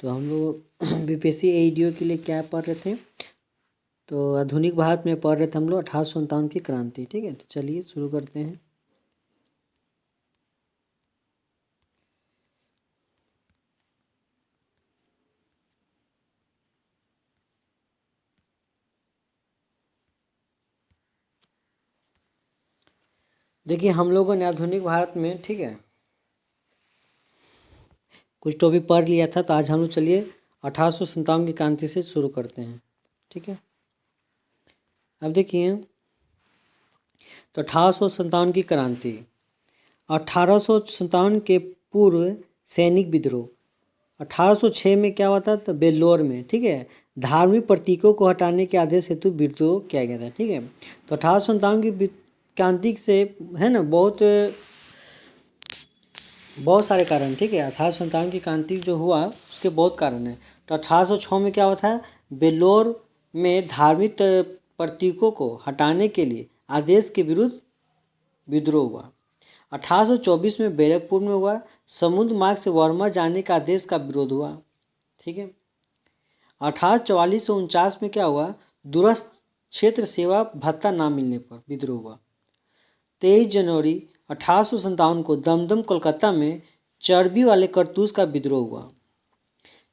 तो हम लोग बीपीएससी एईडीओ के लिए क्या पढ़ रहे थे, तो आधुनिक भारत में पढ़ रहे थे हम लोग 1857 की क्रांति। ठीक है, तो चलिए शुरू करते हैं। देखिए, हम लोगों ने आधुनिक भारत में, ठीक है, कुछ टॉपिक पढ़ लिया था, तो आज हम लोग चलिए 1857 की क्रांति से शुरू करते हैं। ठीक है, अब देखिए, तो 1857 की क्रांति, 1857 के पूर्व सैनिक विद्रोह। 1806 में क्या हुआ था, तो बेल्लोर में, ठीक है, धार्मिक प्रतीकों को हटाने के आदेश हेतु विद्रोह किया गया था। ठीक है, तो 1857 की क्रांति से, है ना, बहुत सारे कारण। ठीक है, 1857 की क्रांति जो हुआ उसके बहुत कारण है। तो 1806 में क्या हुआ था, बेल्लोर में धार्मिक प्रतीकों को हटाने के लिए आदेश के विरुद्ध विद्रोह हुआ। 1824 में बैरकपुर में हुआ, समुद्र मार्ग से वर्मा जाने का आदेश का विरोध हुआ। ठीक है, 1844 से 49 में क्या हुआ, दूरस्थ क्षेत्र सेवा भत्ता ना मिलने पर विद्रोह हुआ। 23 जनवरी 1857 को दमदम कोलकाता में चर्बी वाले कारतूस का विद्रोह हुआ।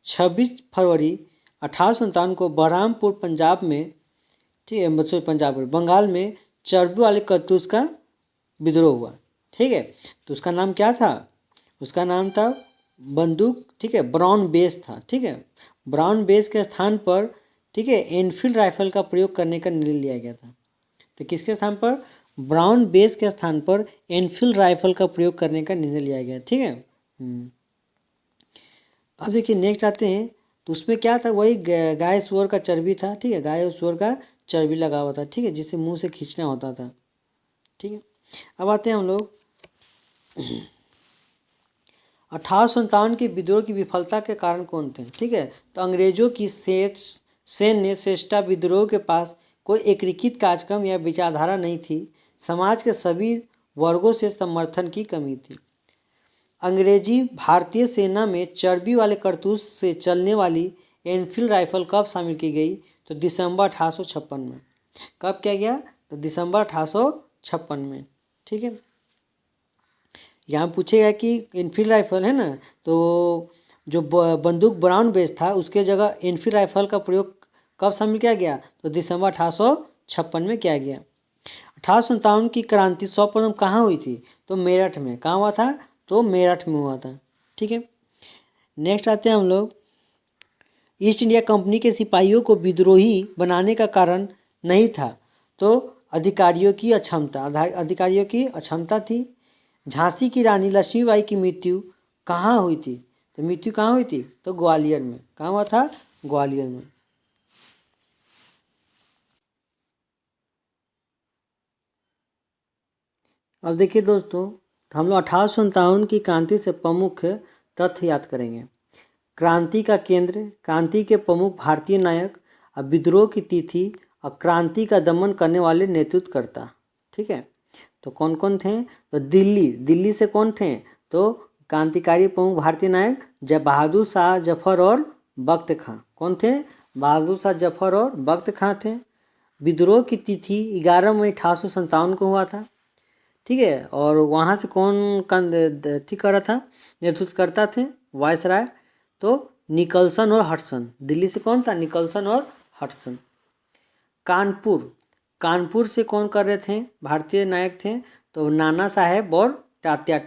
26 फरवरी 1857 को बरहामपुर पंजाब में, ठीक है, बंगाल में चर्बी वाले कारतूस का विद्रोह हुआ। ठीक है, तो उसका नाम क्या था, उसका नाम था बंदूक, ठीक है, ब्राउन बेस था। ठीक है, ब्राउन बेस के स्थान पर, ठीक है, एनफील्ड राइफल का प्रयोग करने का निर्णय लिया गया था। तो किसके स्थान पर, ब्राउन बेस के स्थान पर एनफील्ड राइफल का प्रयोग करने का निर्णय लिया गया। ठीक है, अब देखिए नेक्स्ट आते हैं, तो उसमें क्या था, वही गाय सुअर का चर्बी था। ठीक है, गाय और सुअर का चर्बी लगा हुआ था। ठीक है, जिसे मुंह से खींचना होता था। ठीक है, अब आते हैं हम लोग 1857 के विद्रोह की विफलता के कारण कौन थे। ठीक है, तो अंग्रेजों की सैन्य श्रेष्ठता विद्रोह के पास कोई एकीकृत कार्यक्रम या विचारधारा नहीं थी। समाज के सभी वर्गों से समर्थन की कमी थी। अंग्रेजी भारतीय सेना में चर्बी वाले कारतूस से चलने वाली एनफील्ड राइफल कब शामिल की गई, तो दिसंबर 1856 में। कब किया गया, तो दिसंबर 1856 में। ठीक है, यहाँ पूछेगा कि एनफील्ड राइफल है ना, तो जो बंदूक ब्राउन बेस था उसके जगह एनफील्ड राइफल का प्रयोग कब शामिल किया गया, तो दिसंबर 1856 में किया गया। 1857 की क्रांति सर्वप्रथम कहाँ हुई थी, तो मेरठ में। कहाँ हुआ था, तो मेरठ में हुआ था। ठीक है, नेक्स्ट आते हैं हम लोग, ईस्ट इंडिया कंपनी के सिपाहियों को विद्रोही बनाने का कारण नहीं था, तो अधिकारियों की अक्षमता थी। झांसी की रानी लक्ष्मीबाई की मृत्यु कहाँ हुई थी, तो मृत्यु कहाँ हुई थी, तो ग्वालियर में। कहाँ हुआ था, ग्वालियर में। अब देखिए दोस्तों, हम लोग 1857 की क्रांति से प्रमुख तथ्य याद करेंगे। क्रांति का केंद्र, क्रांति के प्रमुख भारतीय नायक, और विद्रोह की तिथि, और क्रांति का दमन करने वाले नेतृत्वकर्ता। ठीक है, तो कौन कौन थे, तो दिल्ली से कौन थे, तो क्रांतिकारी प्रमुख भारतीय नायक बहादुर शाह जफर और बख्त खां। कौन थे, बहादुर शाह जफर और बख्त खां थे। विद्रोह की तिथि 11 मई 1857 को हुआ था। ठीक है, और वहाँ से कौन थी कर रहा था, नेतृत्व करता थे, वायसराय, तो निकलसन और हडसन। दिल्ली से कौन था, निकलसन और हडसन। कानपुर से कौन कर रहे थे, भारतीय नायक थे, तो नाना साहेब और तात्या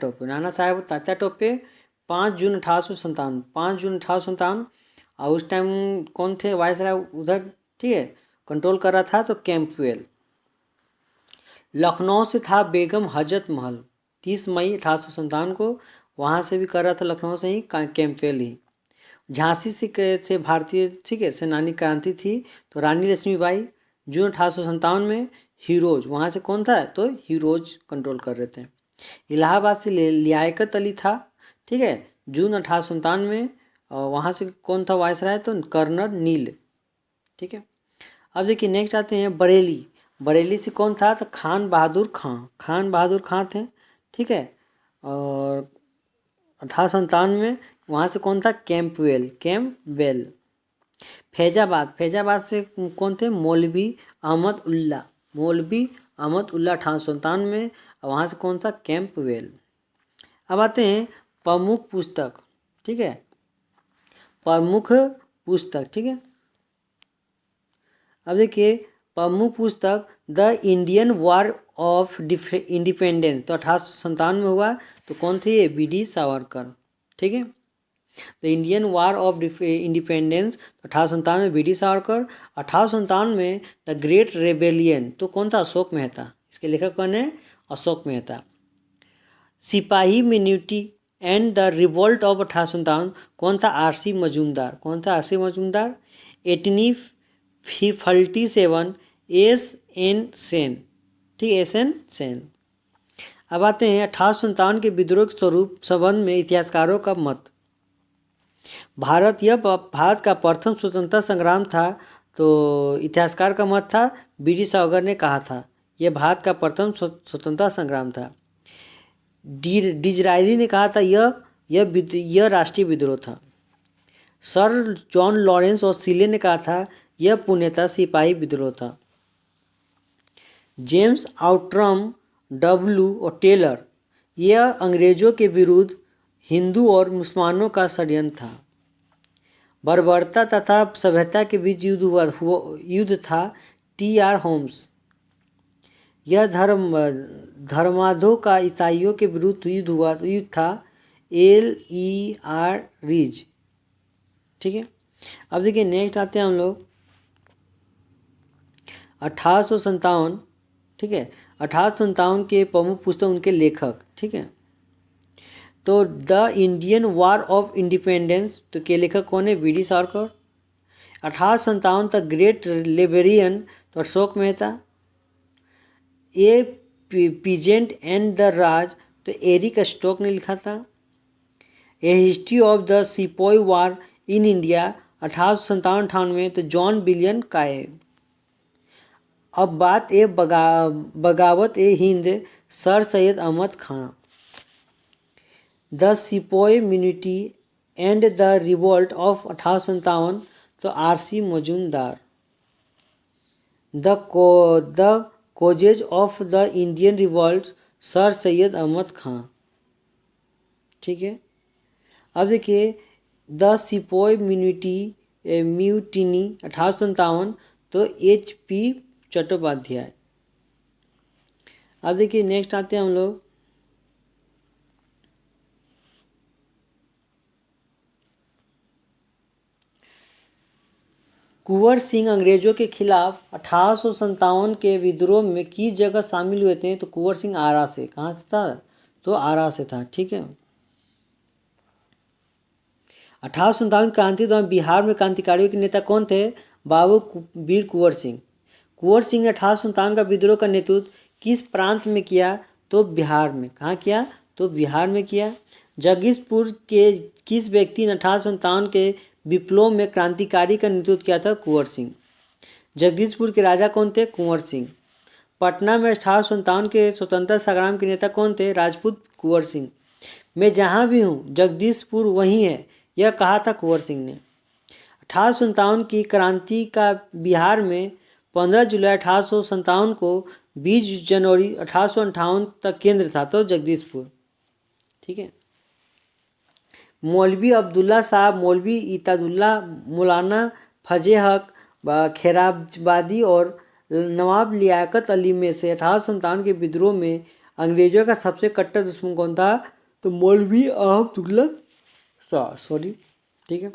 टोपे। 5 जून 1857 और उस टाइम कौन थे वायसराय उधर, ठीक है, कंट्रोल कर रहा था, तो कैंपवेल। लखनऊ से था बेगम हजरत महल, 30 मई 1857 को, वहाँ से भी कर रहा था लखनऊ से ही कैंपवेल ही। झांसी से भारतीय, ठीक है, सेनानी क्रांति थी, तो रानी लक्ष्मीबाई, जून 1857 में। हीरोज, वहाँ से कौन था, तो हीरोज कंट्रोल कर रहे थे। इलाहाबाद से लियाकत अली था, ठीक है, जून 1857 में, और वहाँ से कौन था वायसराय, तो कर्नल नील। ठीक है, अब देखिए नेक्स्ट आते हैं बरेली से कौन था, तो खान बहादुर खां थे। ठीक है, और 1857 में वहाँ से कौन था? कैंपवेल। फैजाबाद से कौन थे? मौलवी अहमद उल्ला 1857 में। वहाँ से कौन था? कैंपवेल। अब आते हैं प्रमुख पुस्तक, ठीक है, प्रमुख पुस्तक, ठीक है। अब देखिए प्रमुख पुस्तक the Indian war of independence, तो 1857 में हुआ। तो कौन थे ये? बी डी सावरकर, ठीक है। The Indian war of independence 1857 में बी डी सावरकर। 1857 में द ग्रेट रेबेलियन, तो कौन था? अशोक मेहता। इसके लेखक कौन है? अशोक मेहता। सिपाही मिन्यूटी एंड द रिवोल्ट ऑफ 1857, कौन था? आर.सी. मजूमदार। कौन था? आर.सी. मजूमदार। 1857 एस.एन. सेन, ठीक है, एस.एन. सेन। अब आते हैं 1857 के विद्रोह के स्वरूप संबंध में इतिहासकारों का मत। भारत का प्रथम स्वतंत्रता संग्राम था। तो इतिहासकार का मत था, बी डी सावरकर ने कहा था यह भारत का प्रथम स्वतंत्रता संग्राम था। डिजरायली ने कहा था यह राष्ट्रीय विद्रोह था। सर जॉन लॉरेंस और सीले ने कहा था यह पूर्णतः सिपाही विद्रोह था। जेम्स आउट्रम, डब्ल्यू और टेलर, यह अंग्रेजों के विरुद्ध हिंदू और मुसलमानों का षड्यंत्र था। बर्बरता तथा सभ्यता के बीच युद्ध था। टी आर होम्स, यह धर्माधों का ईसाइयों के विरुद्ध युद्ध था। एल ई आर रीज, ठीक है। अब देखिए नेक्स्ट आते हैं हम लोग 1857, ठीक है। 1857 के प्रमुख पुस्तक, उनके लेखक, ठीक है। तो the Indian war of independence, तो के लेखक कौन है? B D Savarkar. 1857 तक ग्रेट लिबरेरियन, तो Ashok Mehta. A peasant and the Raj, तो एरिक स्टोक ने लिखा था। A history of the sepoy war in India 1857-58 में, तो जॉन विलियम कायब। अब बात Bagawat e Hind, sir Syed Ahmad Khan. The sepoy mutiny and the revolt of 1857, तो R C. Majumdar. The causes of the Indian revolt, sir Syed Ahmad Khan, ठीक है। अब देखिए द सिपोई म्यूटिनी 1857, तो H.P. चट्टोपाध्याय। अब देखिए नेक्स्ट आते हैं हम लोग कुंवर सिंह अंग्रेजों के खिलाफ 1857 के विद्रोह में किस जगह शामिल हुए थे? तो कुंवर सिंह आरा से। कहाँ से था? तो आरा से था, ठीक है। 1857 क्रांति दौरान बिहार में क्रांतिकारियों के नेता कौन थे? बाबू वीर कुंवर सिंह। कुंवर सिंह ने 1857 का विद्रोह का नेतृत्व किस प्रांत में किया? तो बिहार में। कहाँ किया? तो बिहार में किया। जगदीशपुर के किस व्यक्ति ने 1857 के विप्लव में क्रांतिकारी का नेतृत्व किया था? कुंवर सिंह। जगदीशपुर के राजा कौन थे? कुंवर सिंह। पटना में 1857 के स्वतंत्रता संग्राम के नेता कौन थे? राजपूत कुंवर सिंह। मैं जहाँ भी हूँ जगदीशपुर वहीं है, यह कहा था कुंवर सिंह ने। 1857 की क्रांति का बिहार में 15 जुलाई 1857 को 20 जनवरी 1858 तक केंद्र था, तो जगदीशपुर, ठीक है। मौलवी अब्दुल्ला साहब, मौलवी इतादुल्ला, मौलाना फजल हक खैराबादी और नवाब लियाकत अली में से 1857 के विद्रोह में अंग्रेजों का सबसे कट्टर दुश्मन कौन था? तो मौलवी अब्दुल्ला साहब, सॉरी, ठीक है।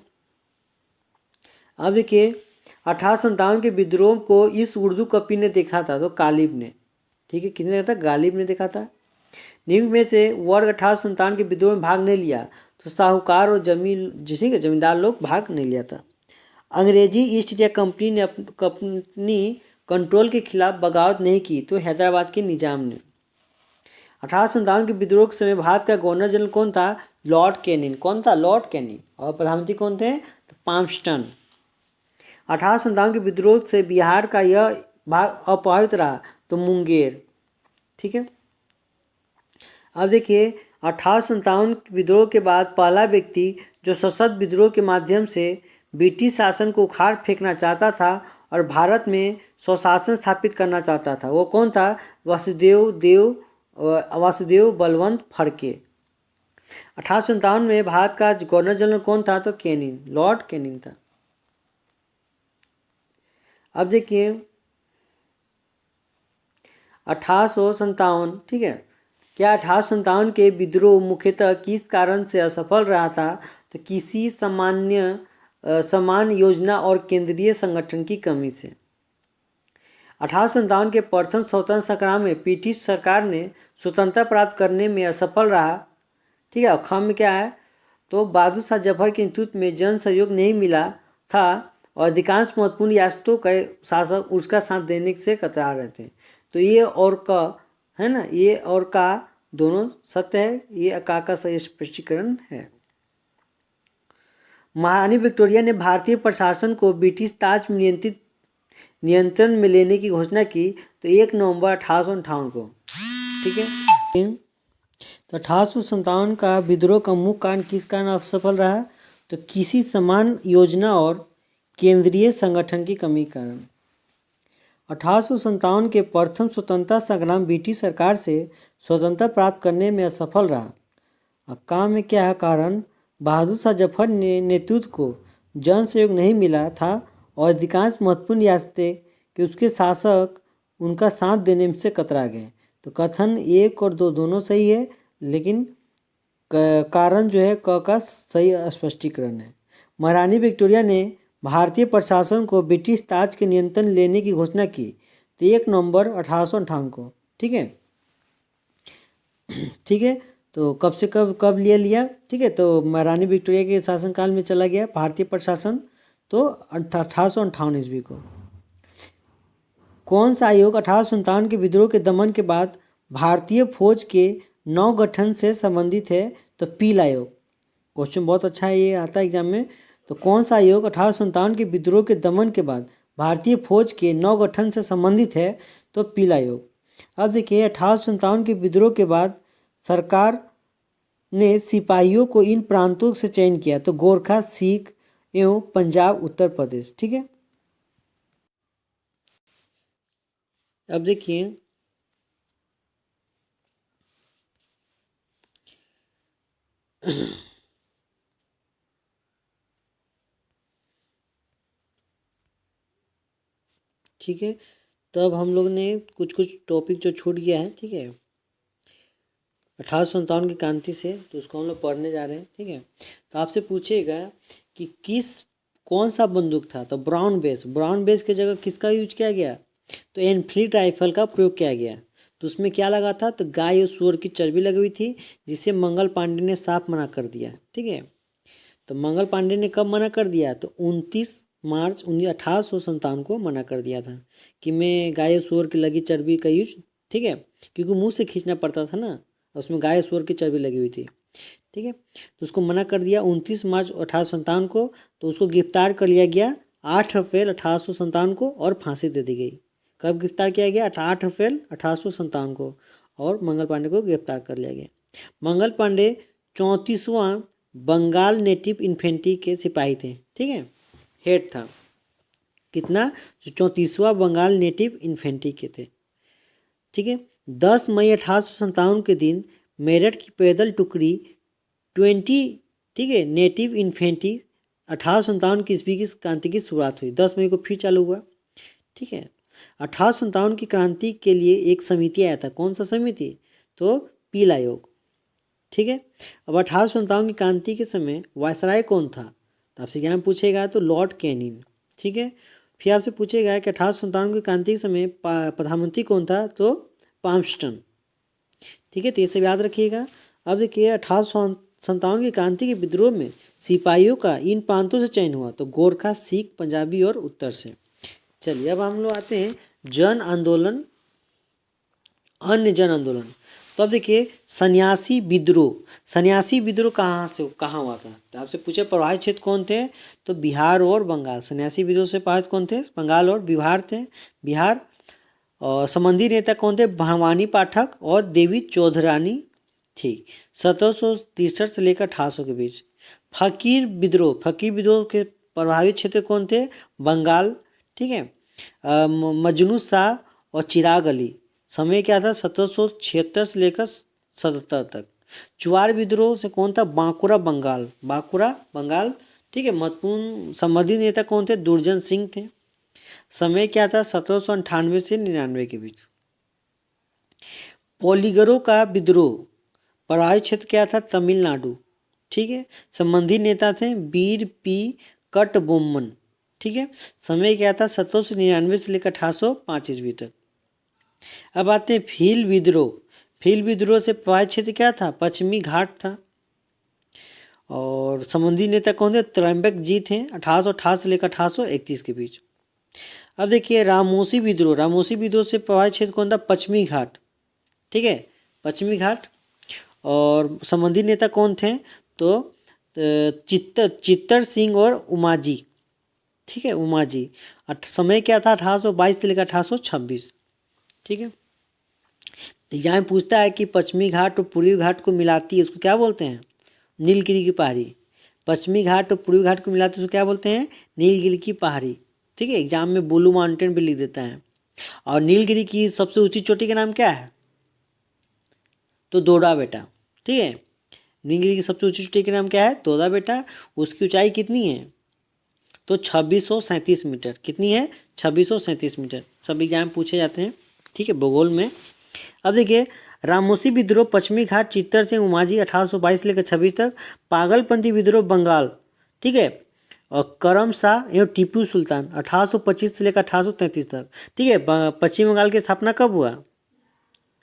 अब देखिए 1857 के विद्रोह को इस उर्दू कवि ने देखा था, तो गालिब ने, ठीक है। किसने देखा था? गालिब ने देखा था। निम्न में से वर्ग 1857 के विद्रोह में भाग नहीं लिया, तो साहूकार और ठीक है, जमींदार लोग भाग नहीं लिया था। अंग्रेजी ईस्ट इंडिया कंपनी ने अपनी कंट्रोल के खिलाफ बगावत नहीं की, तो हैदराबाद के निजाम ने। 1857 के विद्रोह के समय भारत का गवर्नर जनरल कौन था? Lord Canning. कौन था? Lord Canning. और प्रधानमंत्री कौन थे? तो पाम्पस्टन। 1857 के विद्रोह से बिहार का यह भाग अप्रभावित रहा, तो मुंगेर, ठीक है। अब देखिए 1857 विद्रोह के बाद पहला व्यक्ति जो सशस्त्र विद्रोह के माध्यम से ब्रिटिश शासन को उखाड़ फेंकना चाहता था और भारत में स्वशासन स्थापित करना चाहता था, वो कौन था? वासुदेव बलवंत फड़के। 1857 में भारत का गवर्नर जनरल कौन था? तो कैनिंग, लॉर्ड कैनिंग था। अब देखिए 1857, ठीक है, क्या 1857 के विद्रोह मुख्यतः किस कारण से असफल रहा था? तो किसी समान योजना और केंद्रीय संगठन की कमी से। 1857 के प्रथम स्वतंत्र संग्राम में ब्रिटिश सरकार ने स्वतंत्रता प्राप्त करने में असफल रहा, ठीक है। खम में क्या है? तो बहादुर शाह जफर के नेतृत्व में जन सहयोग नहीं मिला था और अधिकांश महत्वपूर्ण रियासतों के शासक उसका साथ देने से कतरा रहे थे। तो ये और का है ना, ये और का दोनों सत्य है, ये का सही स्पष्टीकरण है। महारानी विक्टोरिया ने भारतीय प्रशासन को ब्रिटिश ताज नियंत्रण में लेने की घोषणा की तो 1 नवंबर 1858 को, ठीक है। तो 1857 का विद्रोह का मुख्य कारण किस कारण असफल रहा? तो किसी समान योजना और केंद्रीय संगठन की कमी कारण। 1857 के प्रथम स्वतंत्रता संग्राम ब्रिटिश सरकार से स्वतंत्रता प्राप्त करने में असफल रहा। काम में क्या है कारण? बहादुर शाह जफर ने नेतृत्व को जन सहयोग नहीं मिला था और अधिकांश महत्वपूर्ण रियासतें कि उसके शासक उनका साथ देने से कतरा गए। तो कथन 1 और 2 दोनों सही है, लेकिन कारण जो है क का सही स्पष्टीकरण है। महारानी विक्टोरिया ने भारतीय प्रशासन को ब्रिटिश ताज के नियंत्रण लेने की घोषणा की तो 1 नवंबर 1858 को, ठीक है, ठीक है। तो कब से कब लिया, ठीक है। तो महारानी विक्टोरिया के शासनकाल में चला गया भारतीय प्रशासन तो 1858 ईस्वी को। कौन सा आयोग 1857 के विद्रोह के दमन के बाद भारतीय फौज के नव गठन से संबंधित है? तो पील आयोग। क्वेश्चन बहुत अच्छा है, ये आता है एग्जाम में। तो कौन सा आयोग 1857 के विद्रोह के दमन के बाद भारतीय फौज के नव गठन से संबंधित है? तो पील आयोग। अब देखिए 1857 के विद्रोह के बाद सरकार ने सिपाहियों को इन प्रांतों से चयन किया तो गोरखा, सिख एवं पंजाब, उत्तर प्रदेश, ठीक है। अब देखिए ठीक है, तब हम लोग ने कुछ टॉपिक जो छूट गया है, ठीक है, 1857 की क्रांति से, तो उसको हम लोग पढ़ने जा रहे हैं, ठीक है। तो आपसे पूछेगा कि कौन सा बंदूक था? तो ब्राउन बेस की जगह किसका यूज किया गया? तो एनफील्ड राइफल का प्रयोग किया गया। तो उसमें क्या लगा था? तो गाय और सूअर की चर्बी लगी हुई थी, जिसे मंगल पांडे ने साफ मना कर दिया, ठीक है। तो मंगल पांडे ने कब मना कर दिया? तो 29 मार्च 1857 को मना कर दिया था कि मैं गाय और सूअर की लगी चर्बी का यूज, ठीक है, क्योंकि मुंह से खींचना पड़ता था ना, उसमें गाय सूअर की चर्बी लगी हुई थी, ठीक है। तो उसको मना कर दिया 29 मार्च 1857 को। तो उसको गिरफ्तार कर लिया गया 8 अप्रैल 1857 को और फांसी दे दी गई। कब गिरफ्तार किया गया? 8 अप्रैल 1857 को, और मंगल पांडे को गिरफ्तार कर लिया गया। मंगल पांडे 34वां बंगाल नेटिव इन्फेंट्री के सिपाही थे, ठीक है, हेड था। कितना? 34वां बंगाल नेटिव इन्फेंट्री के थे, ठीक है। 10 मई 1857 के दिन मेरठ की पैदल टुकड़ी 20, ठीक है, नेटिव इन्फेंट्री 1857 की ईस्वी की क्रांति की शुरुआत हुई। 10 मई को फिर चालू हुआ, ठीक है। 1857 की क्रांति के लिए एक समिति आया था। कौन सा समिति? तो पील आयोग, ठीक है। अब 1857 की क्रांति के समय वायसराय कौन था? तो आपसे यहाँ पूछेगा तो लॉर्ड कैनिंग, ठीक है। फिर आपसे पूछेगा कि 1857 की क्रांति के समय प्रधानमंत्री कौन था? तो पाम्पस्टन, ठीक है। तो ये सब याद रखिएगा। अब देखिए 1857 की क्रांति के विद्रोह में सिपाहियों का इन प्रांतों से चयन हुआ तो गोरखा, सिख, पंजाबी और उत्तर से। चलिए अब हम लोग आते हैं जन आंदोलन, अन्य जन आंदोलन। तो अब देखिए सन्यासी विद्रोह कहाँ हुआ था? तो आपसे पूछे प्रभावित क्षेत्र कौन थे? तो बिहार और बंगाल। सन्यासी विद्रोह से प्रभावित कौन थे? बंगाल और बिहार थे। और संबंधी नेता कौन थे? भवानी पाठक और देवी चौधरानी, ठीक। 1763 से लेकर 1800 के बीच। फकीर विद्रोह के प्रभावित क्षेत्र कौन थे? बंगाल। ठीक है। मजनू शाह और चिराग अली। समय क्या था? 1776 से लेकर 77 तक। चुआर विद्रोह से कौन था? बांकुरा बंगाल। ठीक है। महत्वपूर्ण संबंधी नेता कौन थे? दुर्जन सिंह थे। समय क्या था? 1798 से 99 के बीच। पोलीगरों का विद्रोह प्रभावित क्षेत्र क्या था? तमिलनाडु। ठीक है। संबंधी नेता थे वीर पी कटबोम्मन। ठीक है। समय क्या था? 1799 से लेकर 1805 ईस्वी तक। अब आते हैं भील विद्रोह से प्रभावित क्षेत्र क्या था? पश्चिमी घाट था। और संबंधी नेता कौन थे? त्रयंबक जी थे। 1858 से लेकर 1831 के बीच। अब देखिए रामोसी विद्रोह से प्रभावित क्षेत्र कौन था? पश्चिमी घाट। ठीक है। पश्चिमी घाट। और संबंधी नेता कौन थे? तो चित्तर सिंह और उमाजी। ठीक है। उमाजी। समय क्या था? 1822 से लेकर 1826। ठीक है। तो यहाँ पूछता है कि पश्चिमी घाट और पूर्वी घाट को मिलाती है, उसको क्या बोलते हैं? नीलगिरी की पहाड़ी। पश्चिमी घाट और पूर्वी घाट को मिलाते हैं उसको क्या बोलते हैं? नीलगिरी की पहाड़ी। ठीक है। एग्जाम में ब्लू माउंटेन भी लिख देता है। और नीलगिरी की सबसे ऊंची चोटी का नाम क्या है? तो दोड़ा बेटा। ठीक है। नीलगिरी की सबसे ऊंची चोटी का नाम क्या है? दोड़ा बेटा। उसकी ऊंचाई कितनी है? तो 2637 मीटर। कितनी है? 2637 मीटर। सब एग्जाम पूछे जाते हैं। ठीक है। भूगोल में। अब देखिए रामोसी विद्रोह पश्चिमी घाट, चित्तर सिंह उमाजी 1822 लेकर 26 तक। पागलपंथी विद्रोह बंगाल। ठीक है। और करम शाह एवं टीपू सुल्तान 1825 से लेकर 1833 तक। ठीक है। पश्चिम बंगाल की स्थापना कब हुआ?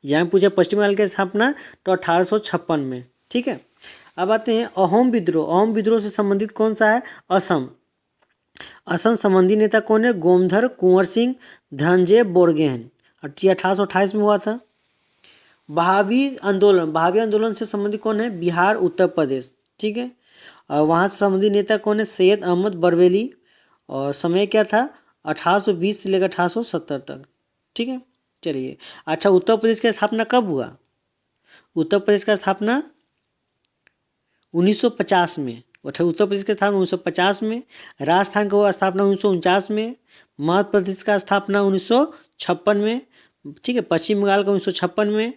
यहाँ पूछा पश्चिम बंगाल की स्थापना तो 1856 में। ठीक है। अब आते हैं अहोम विद्रोह से संबंधित कौन सा है? असम संबंधी नेता कौन है? गोमधर कुंवर सिंह धनंजय बोरगोहेन। 1828 में हुआ था। बहावी आंदोलन से संबंधित कौन है? बिहार उत्तर प्रदेश। ठीक है। और वहाँ से संबंधित नेता कौन है? सैयद अहमद बरेलवी। और समय क्या था? 1820 से लेकर 1870 तक। ठीक है। चलिए अच्छा, उत्तर प्रदेश की स्थापना कब हुआ? उत्तर प्रदेश का स्थापना 1950 में। उत्तर प्रदेश की स्थापना 1950 में। राजस्थान का स्थापना 1949 में। मध्य प्रदेश का स्थापना 1956 में। ठीक है। पश्चिम बंगाल का 1956 में।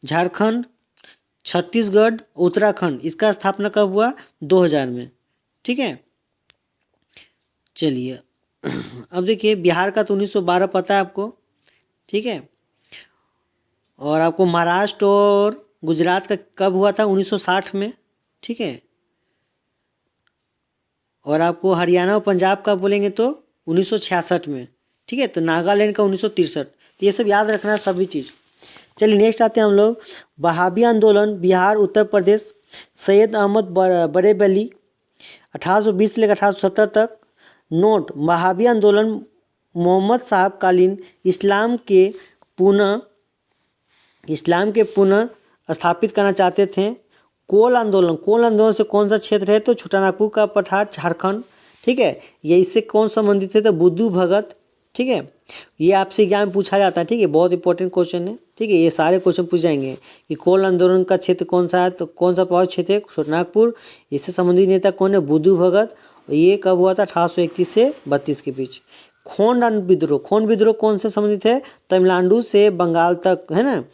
झारखंड, छत्तीसगढ़, उत्तराखंड इसका स्थापना कब हुआ? 2000 में। ठीक है। चलिए अब देखिए बिहार का तो 1912 पता है आपको। ठीक है। और आपको महाराष्ट्र और गुजरात का कब हुआ था? 1960 में। ठीक है। और आपको हरियाणा और पंजाब का बोलेंगे तो 1966 में। ठीक है। तो नागालैंड का 1963। तो ये सब याद रखना सभी चीज़। चलिए नेक्स्ट आते हैं हम लोग। वहाबी आंदोलन बिहार उत्तर प्रदेश। सैयद अहमद बरेलवी 1820 से लेकर 1870 तक। नोट: वहाबी आंदोलन मोहम्मद साहब कालीन इस्लाम के पुनः स्थापित करना चाहते थे। कोल आंदोलन से कौन सा क्षेत्र है? तो छोटानागपुर का पठार, झारखंड। ठीक है। ये इससे कौन संबंधित है? तो बुद्धू भगत। ठीक है। ये आपसे एग्जाम में पूछा जाता है। ठीक है। बहुत इंपॉर्टेंट क्वेश्चन है। ठीक है। ये सारे क्वेश्चन पूछ जाएंगे कि कोल आंदोलन का क्षेत्र कौन सा है? तो कौन सा प्रभावित क्षेत्र है? छोटानागपुर। इससे संबंधित नेता कौन है? बुद्धू भगत। ये कब हुआ था? 1831 से 32 के बीच। खोंड विद्रोह कौन से संबंधित है? तमिलनाडु से बंगाल तक, है ना।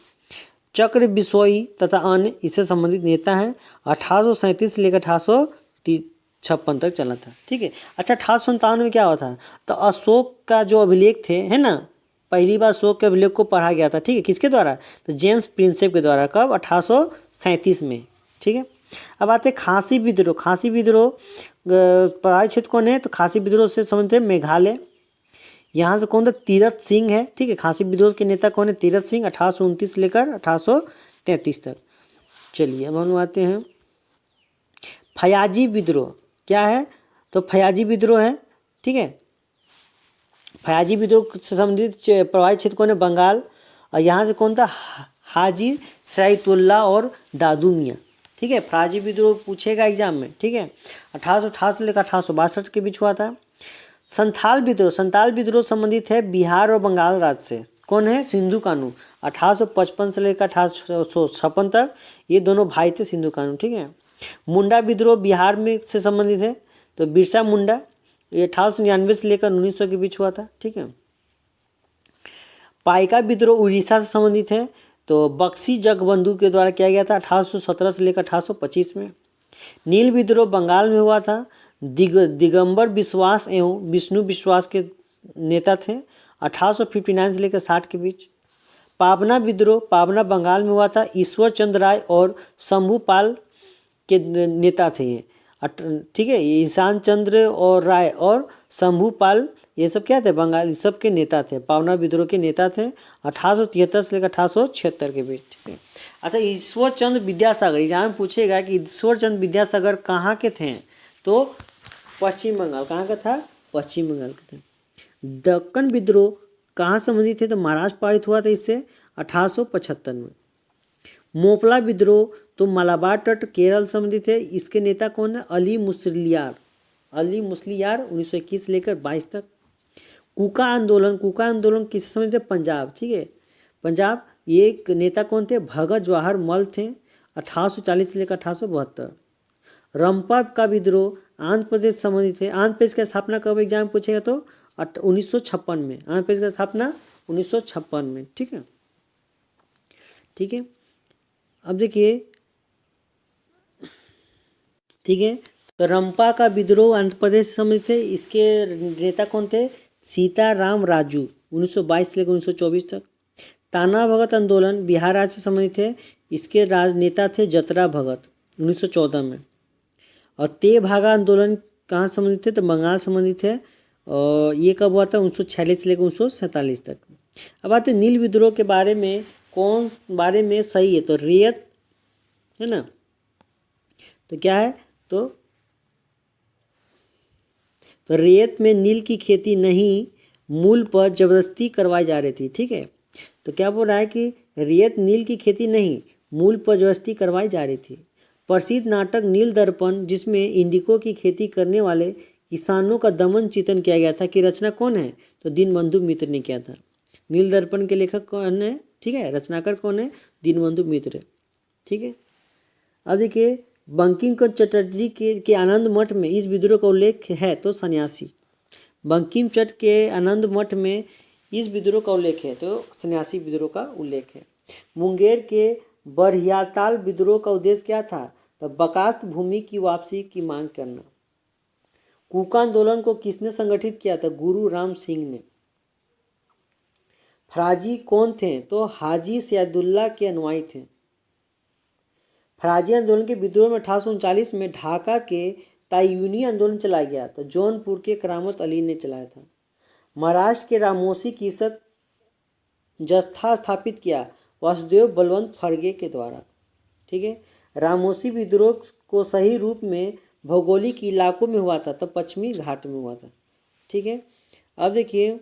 चक्र बिसोई तथा अन्य इससे संबंधित नेता हैं। 1837 से लेकर 1856 तक चला था। ठीक है। अच्छा 1857 में क्या हुआ था? तो अशोक का जो अभिलेख थे, है ना, पहली बार अशोक के अभिलेख को पढ़ा गया था। ठीक है। किसके द्वारा? तो जेम्स प्रिंसेप के द्वारा। कब? 1837 में। ठीक है। अब आते हैं खासी विद्रोह प्रभावित क्षेत्र कौन है? तो खासी विद्रोह से संबंधित है मेघालय। यहाँ से कौन था? तीरथ सिंह है। ठीक है। खासी विद्रोह के नेता कौन है? तीरथ सिंह। 1829 से लेकर 1833 तक। चलिए अब हम आते हैं फयाजी विद्रोह। क्या है? तो फयाजी विद्रोह है। ठीक है। फयाजी विद्रोह से संबंधित प्रभावित क्षेत्र कौन है? बंगाल। और यहाँ से कौन था? हाजी सईदुल्लाह और दादू मियाँ। ठीक है। फयाजी विद्रोह पूछेगा एग्जाम में। ठीक है। 1858 से लेकर 1862 के बीच हुआ था। संथाल विद्रोह संबंधित है बिहार और बंगाल राज्य से। कौन है? सिंधु कानू। 1855 से लेकर 1856 तक ये दोनों भाई थे, सिंधु कानू। ठीक है। मुंडा विद्रोह बिहार में से संबंधित है, तो बिरसा मुंडा, ये 1899 से लेकर 1900 के बीच हुआ था। ठीक है। पाइका विद्रोह उड़ीसा से संबंधित है, तो बक्सी जगबंधु के द्वारा किया गया था 1817 से लेकर 1825 में। नील विद्रोह बंगाल में हुआ था, दिगंबर विश्वास एवं विष्णु विश्वास के नेता थे, 1859 से लेकर 60 के बीच। पाबना विद्रोह पाबना बंगाल में हुआ था, ईश्वर चंद्र राय और शंभूपाल के नेता थे ये। ठीक है, ये ईशान चंद्र और राय और शंभूपाल, ये सब क्या थे? बंगाल सब के नेता थे, पावना विद्रोह के नेता थे 1873 से लेकर 1876 के बीच। ठीक है। अच्छा, ईश्वर चंद्र विद्यासागर, एग्जाम में पूछेगा कि ईश्वर चंद्र विद्यासागर कहाँ के थे? तो पश्चिम बंगाल। कहाँ का था? पश्चिम बंगाल के थे। दक्कन विद्रोह कहाँ संबंधित थे? तो महाराष्ट्र पारित हुआ था इससे 1875 में। मोपला विद्रोह तो मलाबार तट केरल संबंधित है, इसके नेता कौन है? अली मुस्लियार। अली मुस्लियार 1921 से लेकर 22 तक। कूका आंदोलन किससे संबंधित है? पंजाब। ठीक है, पंजाब। ये नेता कौन थे? भगत जवाहर मल थे, 1840 से लेकर 1872। रंपा का विद्रोह आंध्र प्रदेश संबंधित है। आंध्र प्रदेश की स्थापना कब एग्जाम पूछेगा? तो 1956 में। आंध्र प्रदेश की स्थापना 1956 में। ठीक है। ठीक है, अब देखिए, ठीक है, तो रंपा का विद्रोह आंध्र प्रदेश से संबंधित है, इसके नेता कौन थे? सीताराम राजू, 1922 से लेकर 1924 तक। ताना भगत आंदोलन बिहार राज्य से संबंधित है, इसके राजनेता थे जतरा भगत, 1914 में। और ते भागा आंदोलन कहाँ संबंधित है? तो बंगाल संबंधित है, और ये कब हुआ था? 1946 से लेकर 1947 तक। अब आते नील विद्रोह के बारे में, कौन बारे में सही है? तो रेत है ना, तो क्या है? तो रेत में नील की खेती नहीं, मूल पर जबरदस्ती करवाई जा रही थी। ठीक है, तो क्या बोल रहा है कि रेत नील की खेती नहीं, मूल पर जबरदस्ती करवाई जा रही थी। प्रसिद्ध नाटक नील दर्पण, जिसमें इंडिको की खेती करने वाले किसानों का दमन चित्रण किया गया था, कि रचना कौन है? तो दीनबंधु मित्र ने किया था। नील दर्पण के लेखक कौन है? ठीक है, रचनाकार कौन है? दीनबंधु मित्र। ठीक है, अब देखिए, बंकिम चटर्जी के आनंद मठ में इस विद्रोह का उल्लेख है, तो सन्यासी। बंकिम चट के आनंद मठ में इस विद्रोह का उल्लेख है, तो सन्यासी विद्रोह का उल्लेख है। मुंगेर के बरहियाताल विद्रोह का उद्देश्य क्या था? तो बकास्त भूमि की वापसी की मांग करना। कूका आंदोलन को किसने संगठित किया था? गुरु राम सिंह ने। फराजी कौन थे? तो हाजी सैदुल्ला के अनुयायी थे। फराजी आंदोलन के विद्रोह में 1839 में ढाका के तायूनी आंदोलन चलाया गया, तो जौनपुर के करामत अली ने चलाया था। महाराष्ट्र के रामोसी कीसक जत्था स्थापित किया वासुदेव बलवंत फड़गे के द्वारा। ठीक है, रामोसी विद्रोह को सही रूप में भौगोलिक इलाकों में हुआ था, तो पश्चिमी घाट में हुआ था। ठीक है, अब देखिए,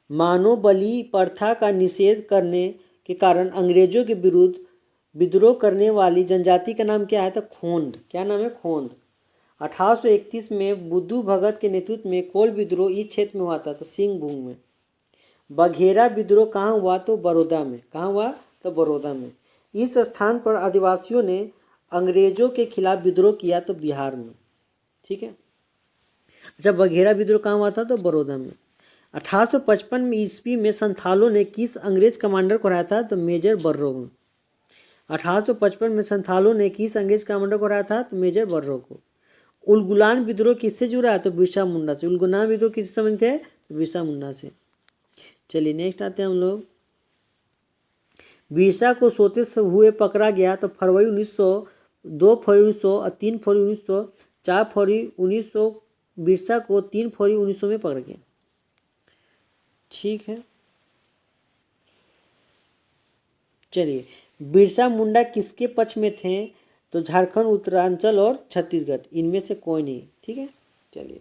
मानव बलि प्रथा का निषेध करने के कारण अंग्रेजों के विरुद्ध विद्रोह करने वाली जनजाति का नाम क्या है? तो खोंड। क्या नाम है? खोंड। 1831 में बुद्धू भगत के नेतृत्व में कोल विद्रोह इस क्षेत्र में हुआ था, तो सिंहभूम में। बघेरा विद्रोह कहाँ हुआ? तो बड़ौदा में। कहाँ हुआ? तो बड़ौदा में। इस स्थान पर आदिवासियों ने अंग्रेजों के खिलाफ विद्रोह किया, तो बिहार में। ठीक है, अच्छा, बघेरा विद्रोह कहाँ हुआ था? तो बड़ौदा में। 1855 में ईस्वी में संथालों ने किस अंग्रेज कमांडर को हराया था? तो मेजर बर्रो को। 1855 में संथालों ने किस अंग्रेज कमांडर को हराया था? तो मेजर बर्रो को। उलगुलान विद्रोह किससे जुड़ा है? तो बिरसा मुंडा से। उलगुलान विद्रोह किससे संबंधित है? तो बिरसा मुंडा से। चलिए नेक्स्ट आते हैं हम लोग। बिरसा को सोते हुए पकड़ा गया, तो फरवरी 1900, 2 फरवरी 1900 और 3 फरवरी 1900, 4 फरवरी 1900। बिरसा को 3 फरवरी 1900 में पकड़ा गया। ठीक है, चलिए, बिरसा मुंडा किसके पक्ष में थे? तो झारखंड, उत्तरांचल और छत्तीसगढ़, इनमें से कोई नहीं। ठीक है, चलिए,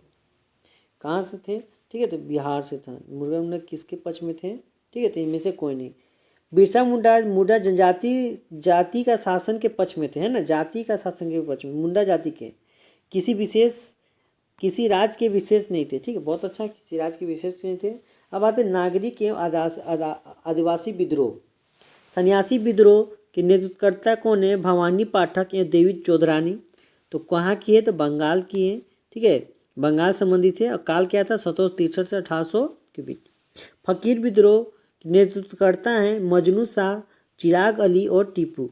कहाँ से थे? ठीक है, तो बिहार से था। मुंडा मुंडा किसके पक्ष में थे? ठीक है, तो इनमें से कोई नहीं। बिरसा मुंडा जाति का शासन के पक्ष में थे, है ना, जाति का शासन के पक्ष में, मुंडा जाति के। किसी विशेष किसी राज्य के विशेष नहीं थे। ठीक है, बहुत अच्छा, किसी राज्य के विशेष नहीं थे। अब आते नागरिक एवं आदिवासी विद्रोह। सन्यासी विद्रोह के नेतृत्वकर्ता कौन है? भवानी पाठक या देवी चौधरानी। तो कहाँ की है? तो बंगाल की है। ठीक है, बंगाल संबंधी थे। और काल क्या था? 1763 से 1800 के बीच। फकीर विद्रोह के नेतृत्वकर्ता हैं मजनू शाह, चिराग अली और टीपू।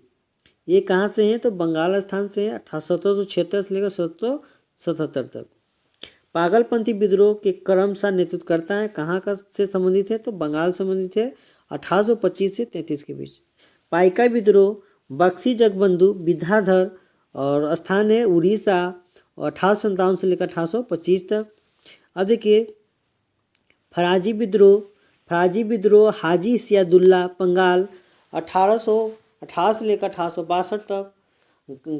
ये कहाँ से हैं? तो बंगाल स्थान से है, 1776 से लेकर 1777 तक। पागलपंथी विद्रोह के क्रमशः नेतृत्वकर्ता हैं कहाँ का से संबंधित है? तो बंगाल संबंधित है, 1825 से 33 के बीच। पाइका विद्रोह बक्सी जगबंधु विद्याधर और स्थान है उड़ीसा, और 1857 से लेकर 1825 तक। अब देखिए फराजी विद्रोह हाजी सियादुल्ला बंगाल, 1818 से लेकर 1862 तक।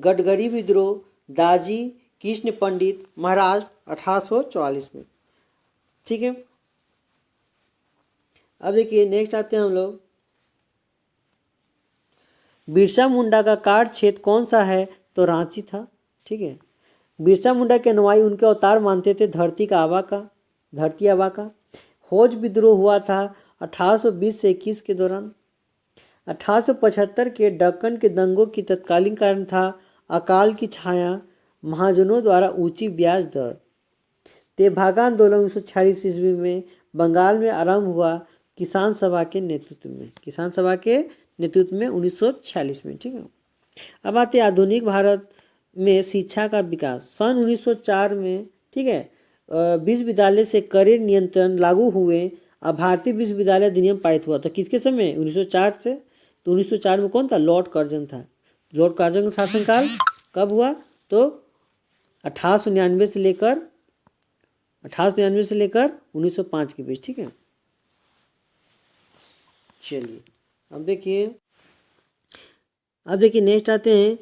गडगरी विद्रोह दाजी कृष्ण पंडित महाराष्ट्र, 1844 में। ठीक है, अब देखिए नेक्स्ट आते हैं हम लोग। बिरसा मुंडा का कार्य क्षेत्र कौन सा है? तो रांची था। ठीक है, बिरसा मुंडा के अनुयायी उनके अवतार मानते थे धरती आबा का। होज विद्रोह हुआ था 1820 से 21 के दौरान। 1875 के दक्कन के दंगों की तत्कालीन कारण था अकाल की छाया, महाजनों द्वारा ऊंची ब्याज दर। तेभागा आंदोलन 1946 ईस्वी में बंगाल में आरंभ हुआ किसान सभा के नेतृत्व में 1946 में। ठीक है, अब आते आधुनिक भारत में शिक्षा का विकास। सन 1904 में, ठीक है, विश्वविद्यालय से करें नियंत्रण लागू हुए। अब भारतीय विश्वविद्यालय अधिनियम पारित हुआ था किसके समय? 1904 से। तो 1904 में कौन था? लॉर्ड कर्जन था। लॉर्ड कर्जन का शासनकाल कब हुआ? तो 1899 से लेकर 1905 के बीच। ठीक है, चलिए अब देखिए नेक्स्ट आते हैं।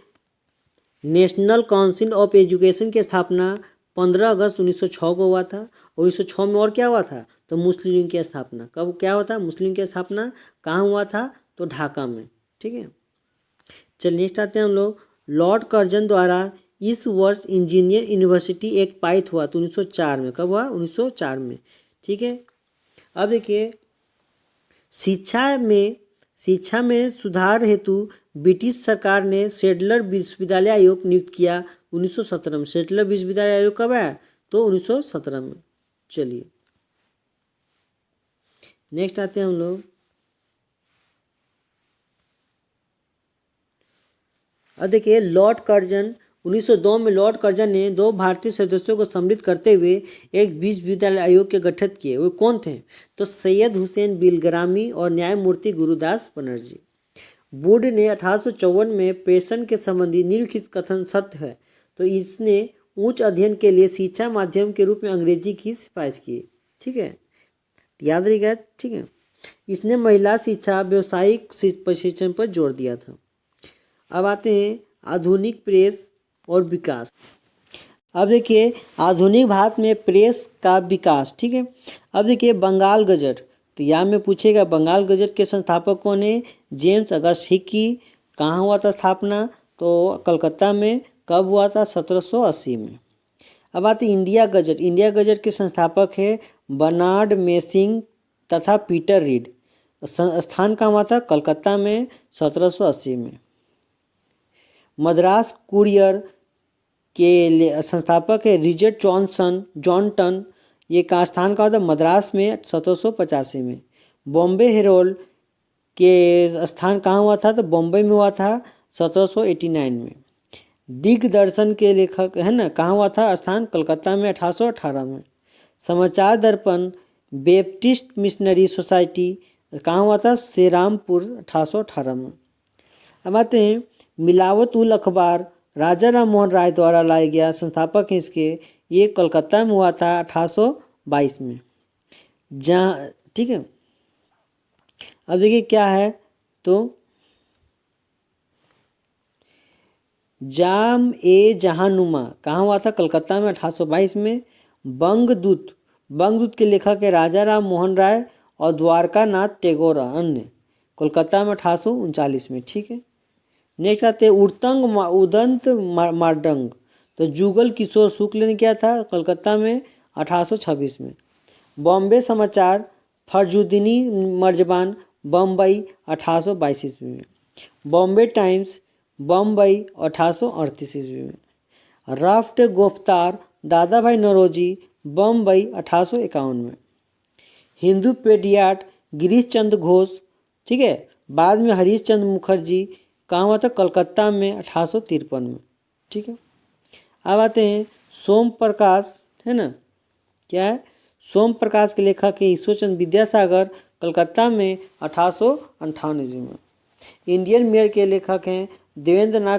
नेशनल काउंसिल ऑफ एजुकेशन की स्थापना 15 अगस्त 1906 को हुआ था। 1906 में और क्या हुआ था? तो मुस्लिम लीग की स्थापना। कब क्या हुआ था? मुस्लिम लीग की स्थापना कहाँ हुआ था? तो ढाका में। ठीक है, चलिए नेक्स्ट आते हैं हम लोग। लॉर्ड कर्जन द्वारा इस वर्ष इंजीनियर यूनिवर्सिटी एक्ट पारित हुआ तो 1904 में। कब हुआ? 1904 में। ठीक है, अब देखिए शिक्षा में सुधार हेतु ब्रिटिश सरकार ने सेडलर विश्वविद्यालय आयोग नियुक्त किया 1917 में। सेडलर विश्वविद्यालय आयोग कब आया? तो 1917 में। चलिए नेक्स्ट आते हैं हम लोग। अब देखिए लॉर्ड कर्जन 1902 में लॉर्ड कर्जन ने 2 भारतीय सदस्यों को सम्मिलित करते हुए एक विश्वविद्यालय आयोग के गठित किए। वो कौन थे? तो सैयद हुसैन बिलग्रामी और न्यायमूर्ति गुरुदास बनर्जी। बोर्ड ने 1854 में पेंशन के संबंधी निम्नलिखित कथन सत्य है। तो इसने उच्च अध्ययन के लिए शिक्षा माध्यम के रूप में अंग्रेजी की सिफारिश की। ठीक है, याद रखिएगा। ठीक है, इसने महिला शिक्षा व्यावसायिक प्रशिक्षण पर जोर दिया था। अब आते हैं आधुनिक प्रेस और विकास। अब देखिए आधुनिक भारत में प्रेस का विकास। ठीक है, अब देखिए बंगाल गजट। तो यहाँ में पूछेगा बंगाल गजट के संस्थापक कौन है? जेम्स अगस्त हिक्की। कहाँ हुआ था स्थापना? तो कलकत्ता में। कब हुआ था? 1780 में। अब आते इंडिया गजट। इंडिया गजट के संस्थापक है बर्नार्ड मेसिंग तथा पीटर रीड। स्थान कहाँ हुआ था? कलकत्ता में, 1780 में। मद्रास कुरियर के संस्थापक है रिचर्ड जॉनटन। ये का स्थान कहाँ था? मद्रास में, 1785 में। बॉम्बे हेरोल्ड के स्थान कहाँ हुआ था? तो बॉम्बे में हुआ था, 1789 में। दिग्दर्शन के लेखक है ना, कहाँ हुआ था स्थान? कलकत्ता में, 1818 में। समाचार दर्पण बैप्टिस्ट मिशनरी सोसाइटी कहाँ हुआ था? श्रीरामपुर, 1818 में। अब आते हैं मिलावत उल अखबार राजा राम मोहन राय द्वारा लाया गया। संस्थापक हैं इसके, ये कलकत्ता में हुआ था 1822 में। जहाँ, ठीक है, अब देखिए क्या है तो जाम ए जहानुमा कहाँ हुआ था? कलकत्ता में, 1822 में। बंगदूत के लेखक है राजा राम मोहन राय और द्वारका नाथ टैगोर अन्य, कोलकाता में, 1839 में। ठीक है, नेक्स्ट आते हैं उदंत मार्डंग। तो जुगल किशोर शुक्ल ने किया था कलकत्ता में 1826 में। बॉम्बे समाचार फरजुद्दीनी मर्जबान बम्बई 1822 ईस्वी में। बॉम्बे टाइम्स बम्बई 1838 ईस्वी में। राफ्ट गोफ्तार दादा भाई नौरोजी बम्बई 1851 में। हिंदू पेडियाट गिरीश चंद्र घोष, ठीक है, बाद में हरीश चंद्र मुखर्जी, कहाँ हुआ था? कलकत्ता में 1853 में, ठीक है। अब आते हैं सोम प्रकाश, है ना, क्या है? सोम प्रकाश के लेखक है ईश्वरचंद्र विद्यासागर, कलकत्ता में 1858 ईस्वी में। इंडियन मेयर के लेखक हैं देवेंद्र नाथ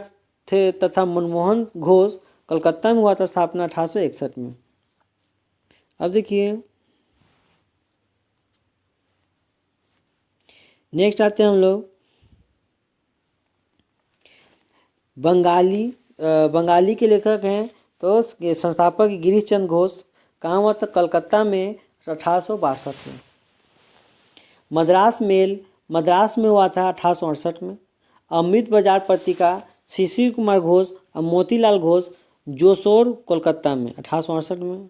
तथा मनमोहन घोष, कलकत्ता में हुआ था स्थापना 1861 में। अब देखिए नेक्स्ट आते हैं हम लोग बंगाली के लेखक हैं तो संस्थापक गिरीश चंद्र घोष, कहाँ हुआ था? कलकत्ता में 1862 में। मद्रास में हुआ था 1868 में। अमृत बाजार पत्रिका शिशिर कुमार घोष और मोतीलाल घोष, जोसोर, कोलकाता में 1868 में।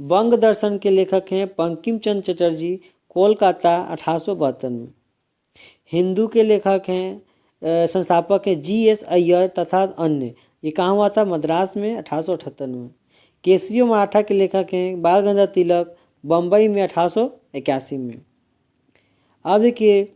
बंग दर्शन के लेखक हैं बंकिम चंद्र चटर्जी, कोलकाता 1872 में। हिंदू के लेखक हैं संस्थापक हैं GS अय्यर तथा अन्य, ये कहाँ हुआ था? मद्रास में 1878 में। केसरी मराठा के लेखक हैं बाल गंगाधर तिलक, बम्बई में 1881 में। अब देखिए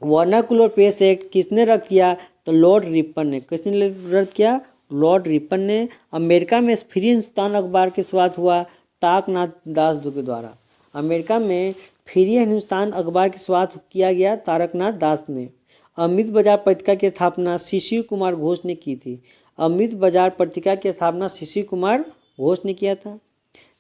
वर्नाकुलर प्रेस एक्ट किसने रद्द किया? तो लॉर्ड रिपन ने। किसने रद्द किया? लॉर्ड रिपन ने। अमेरिका में फ्री हिंदुस्तान अखबार की शुरुआत हुआ ताकनाथ दास के द्वारा। अमेरिका में फ्री हिंदुस्तान अखबार की शुरुआत किया गया तारकनाथ दास ने। अमृत बाजार पत्रिका की स्थापना शिशिर कुमार घोष ने की थी। अमृत बाजार पत्रिका की स्थापना शिशिर कुमार घोष ने किया था।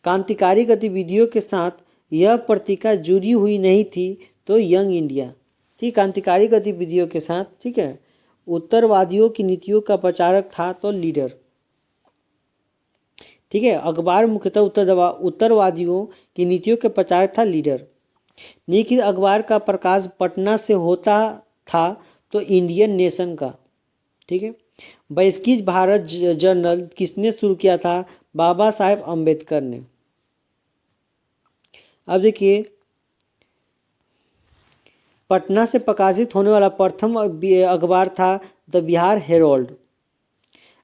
क्रांतिकारी गतिविधियों के साथ यह पत्रिका जुड़ी हुई नहीं थी तो यंग इंडिया, ठीक, क्रांतिकारी गतिविधियों के साथ, ठीक है, उत्तरवादियों की नीतियों का प्रचारक था तो लीडर, ठीक है, अखबार मुख्यतः उत्तरवादियों की नीतियों के प्रचारक था लीडर। निखिल अखबार का प्रकाश पटना से होता था तो इंडियन नेशन का, ठीक है। बैस्कीज भारत जर्नल किसने शुरू किया था? बाबा साहेब अम्बेडकर ने। अब देखिए पटना से प्रकाशित होने वाला प्रथम अखबार था द बिहार हेरोल्ड।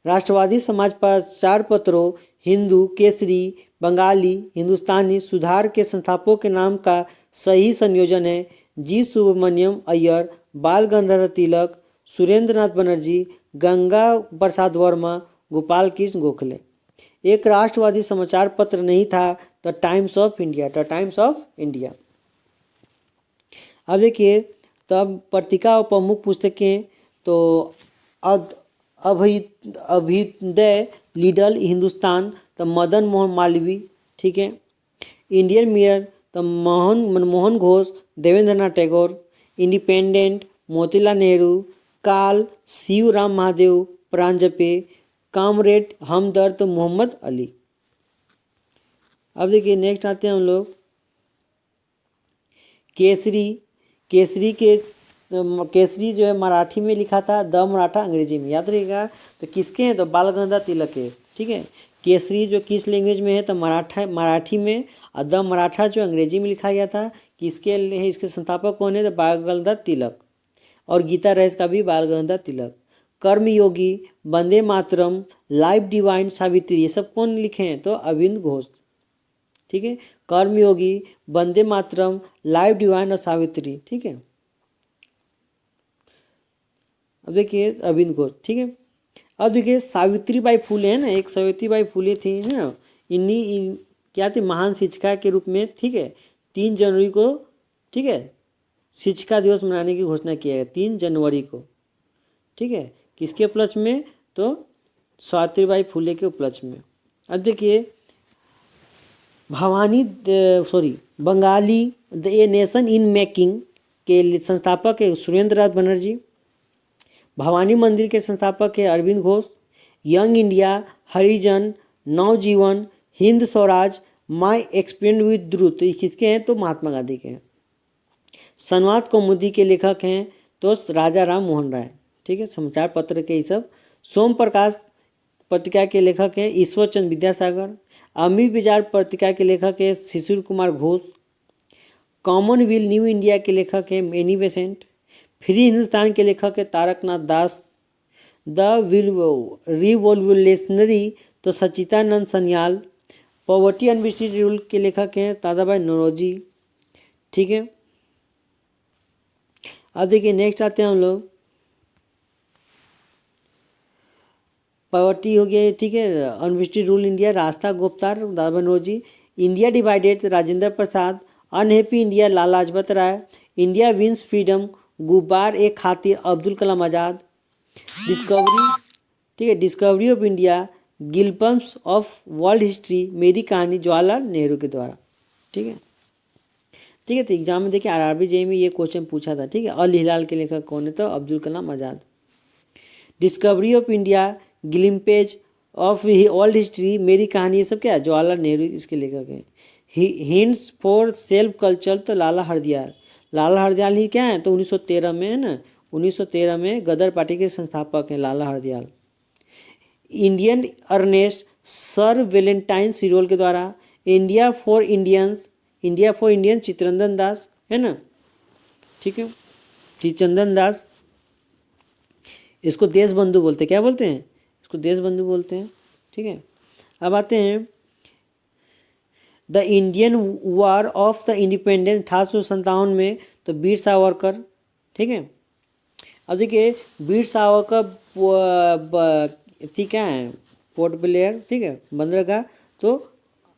राष्ट्रवादी समाज प्रचार पत्रों हिंदू, केसरी, बंगाली, हिंदुस्तानी सुधार के संस्थापकों के नाम का सही संयोजन है जी सुब्रमण्यम अय्यर, बाल गंगाधर तिलक, सुरेंद्र नाथ बनर्जी, गंगा प्रसाद वर्मा, गोपाल कृष्ण गोखले। एक राष्ट्रवादी समाचार पत्र नहीं था द टाइम्स ऑफ इंडिया। अब देखिए तब पत्रिका और प्रमुख पुस्तकें तो अभ्युदय, लिडल, हिंदुस्तान तो मदन मोहन मालवीय, ठीक है। इंडियन मिरर तो मनमोहन घोष, देवेंद्रनाथ टैगोर। इंडिपेंडेंट मोतीलाल नेहरू, काल, शिवराम महादेव प्रांजपे, कामरेड हमदर्द तो मोहम्मद अली। अब देखिए नेक्स्ट आते हैं हम लोग केसरी जो है मराठी में लिखा था, द मराठा अंग्रेजी में, याद रहेगा। तो किसके हैं? तो बाल गंगाधर तिलक के, ठीक है। केसरी जो किस लैंग्वेज में है? तो मराठी में, और द मराठा जो अंग्रेजी में लिखा गया था। किसके लिए? इसके संस्थापक कौन है? तो बाल गंगाधर तिलक। और गीता रहस्य का भी बाल गंगाधर तिलक। कर्मयोगी, वंदे मातरम, लाइफ डिवाइन, सावित्री, ये सब कौन लिखे हैं? तो अरविंद घोष, ठीक है। कर्मयोगी, वंदे मातरम, लाइफ डिवाइन और सावित्री, ठीक है। अब देखिए अरविंद घोष, ठीक है। अब देखिए सावित्रीबाई फुले है ना, एक सावित्रीबाई फुले थी, है ना, क्या थी? महान शिक्षिका के रूप में, ठीक है। 3 जनवरी को, ठीक है, शिक्षिका दिवस मनाने की घोषणा किया गया 3 जनवरी को, ठीक है। किसके उपलक्ष्य में? तो सावित्रीबाई फुले के उपलक्ष्य में। अब देखिए Bengali a nation in making के संस्थापक है सुरेंद्र नाथ बनर्जी। भवानी मंदिर के संस्थापक है Arvind Ghosh. Young India, Harijan, Navjivan, Hind Swaraj, my experiment with truth, तो किसके हैं? तो महात्मा गांधी के हैं। संवाद कौमुदी के लेखक हैं तो राजा राम मोहन राय, ठीक है। समाचार पत्र के ये सब। सोम प्रकाश पत्रिका के लेखक हैं ईश्वर चंद्र विद्यासागर। अमीर बाजार पत्रिका के लेखक हैं Shishir Kumar Ghosh. Commonwealth New India के लेखक हैं एनी बेसेंट। फ्री हिंदुस्तान के लेखक हैं तारकनाथ दास। द रिवोल्यूशनरी तो सच्चिदानंद सन्याल। पॉवर्टी अनरिस्ट्रिक्टेड रूल के लेखक हैं दादाभाई नौरोजी। ठीक है, अब देखिए नेक्स्ट आते हैं हम लोग, पॉवर्टी हो गया, ठीक है, unrestricted rule India Rast Goftar Dadabhai Naoroji. India divided Rajendra Prasad. Unhappy India Lala Lajpat Rai. India wins freedom Ghubar e Khatir Abdul Kalam Azad. Discovery, ठीक है, discovery of India glimpses of world history Meri Kahani Jawaharlal Nehru के द्वारा। ठीक है, ठीक है, तो एग्जाम में देखिए आरआरबी जेईई में ये क्वेश्चन पूछा था। ठीक है, अल हिलाल के लेखक कौन है? तो Abdul Kalam Azad. Discovery of India glimpses of world history Meri Kahani, ये सब क्या है? जवाहरलाल नेहरू इसके लेखक हैं। हिंट्स फॉर सेल्फ कल्चर तो लाला हरदयाल। लाला हरदयाल ही क्या है? तो 1913 में है ना, 1913 में गदर पार्टी के संस्थापक हैं Lala Hardayal. Indian unrest sir Valentine Chirol के द्वारा। India for Indians, India for Indians Chittaranjan Das, है ना, ठीक है, चित्तरंजन दास। इसको देश बंधु बोलते हैं, क्या बोलते हैं? इसको देश बंधु बोलते हैं। ठीक है, अब आते हैं the Indian war of the independence 1857 में, तो वीर सावरकर। ठीक है, अब देखिए वीर सावरकर ठीक है पोर्ट ब्लेयर, ठीक है, बंदरगाह तो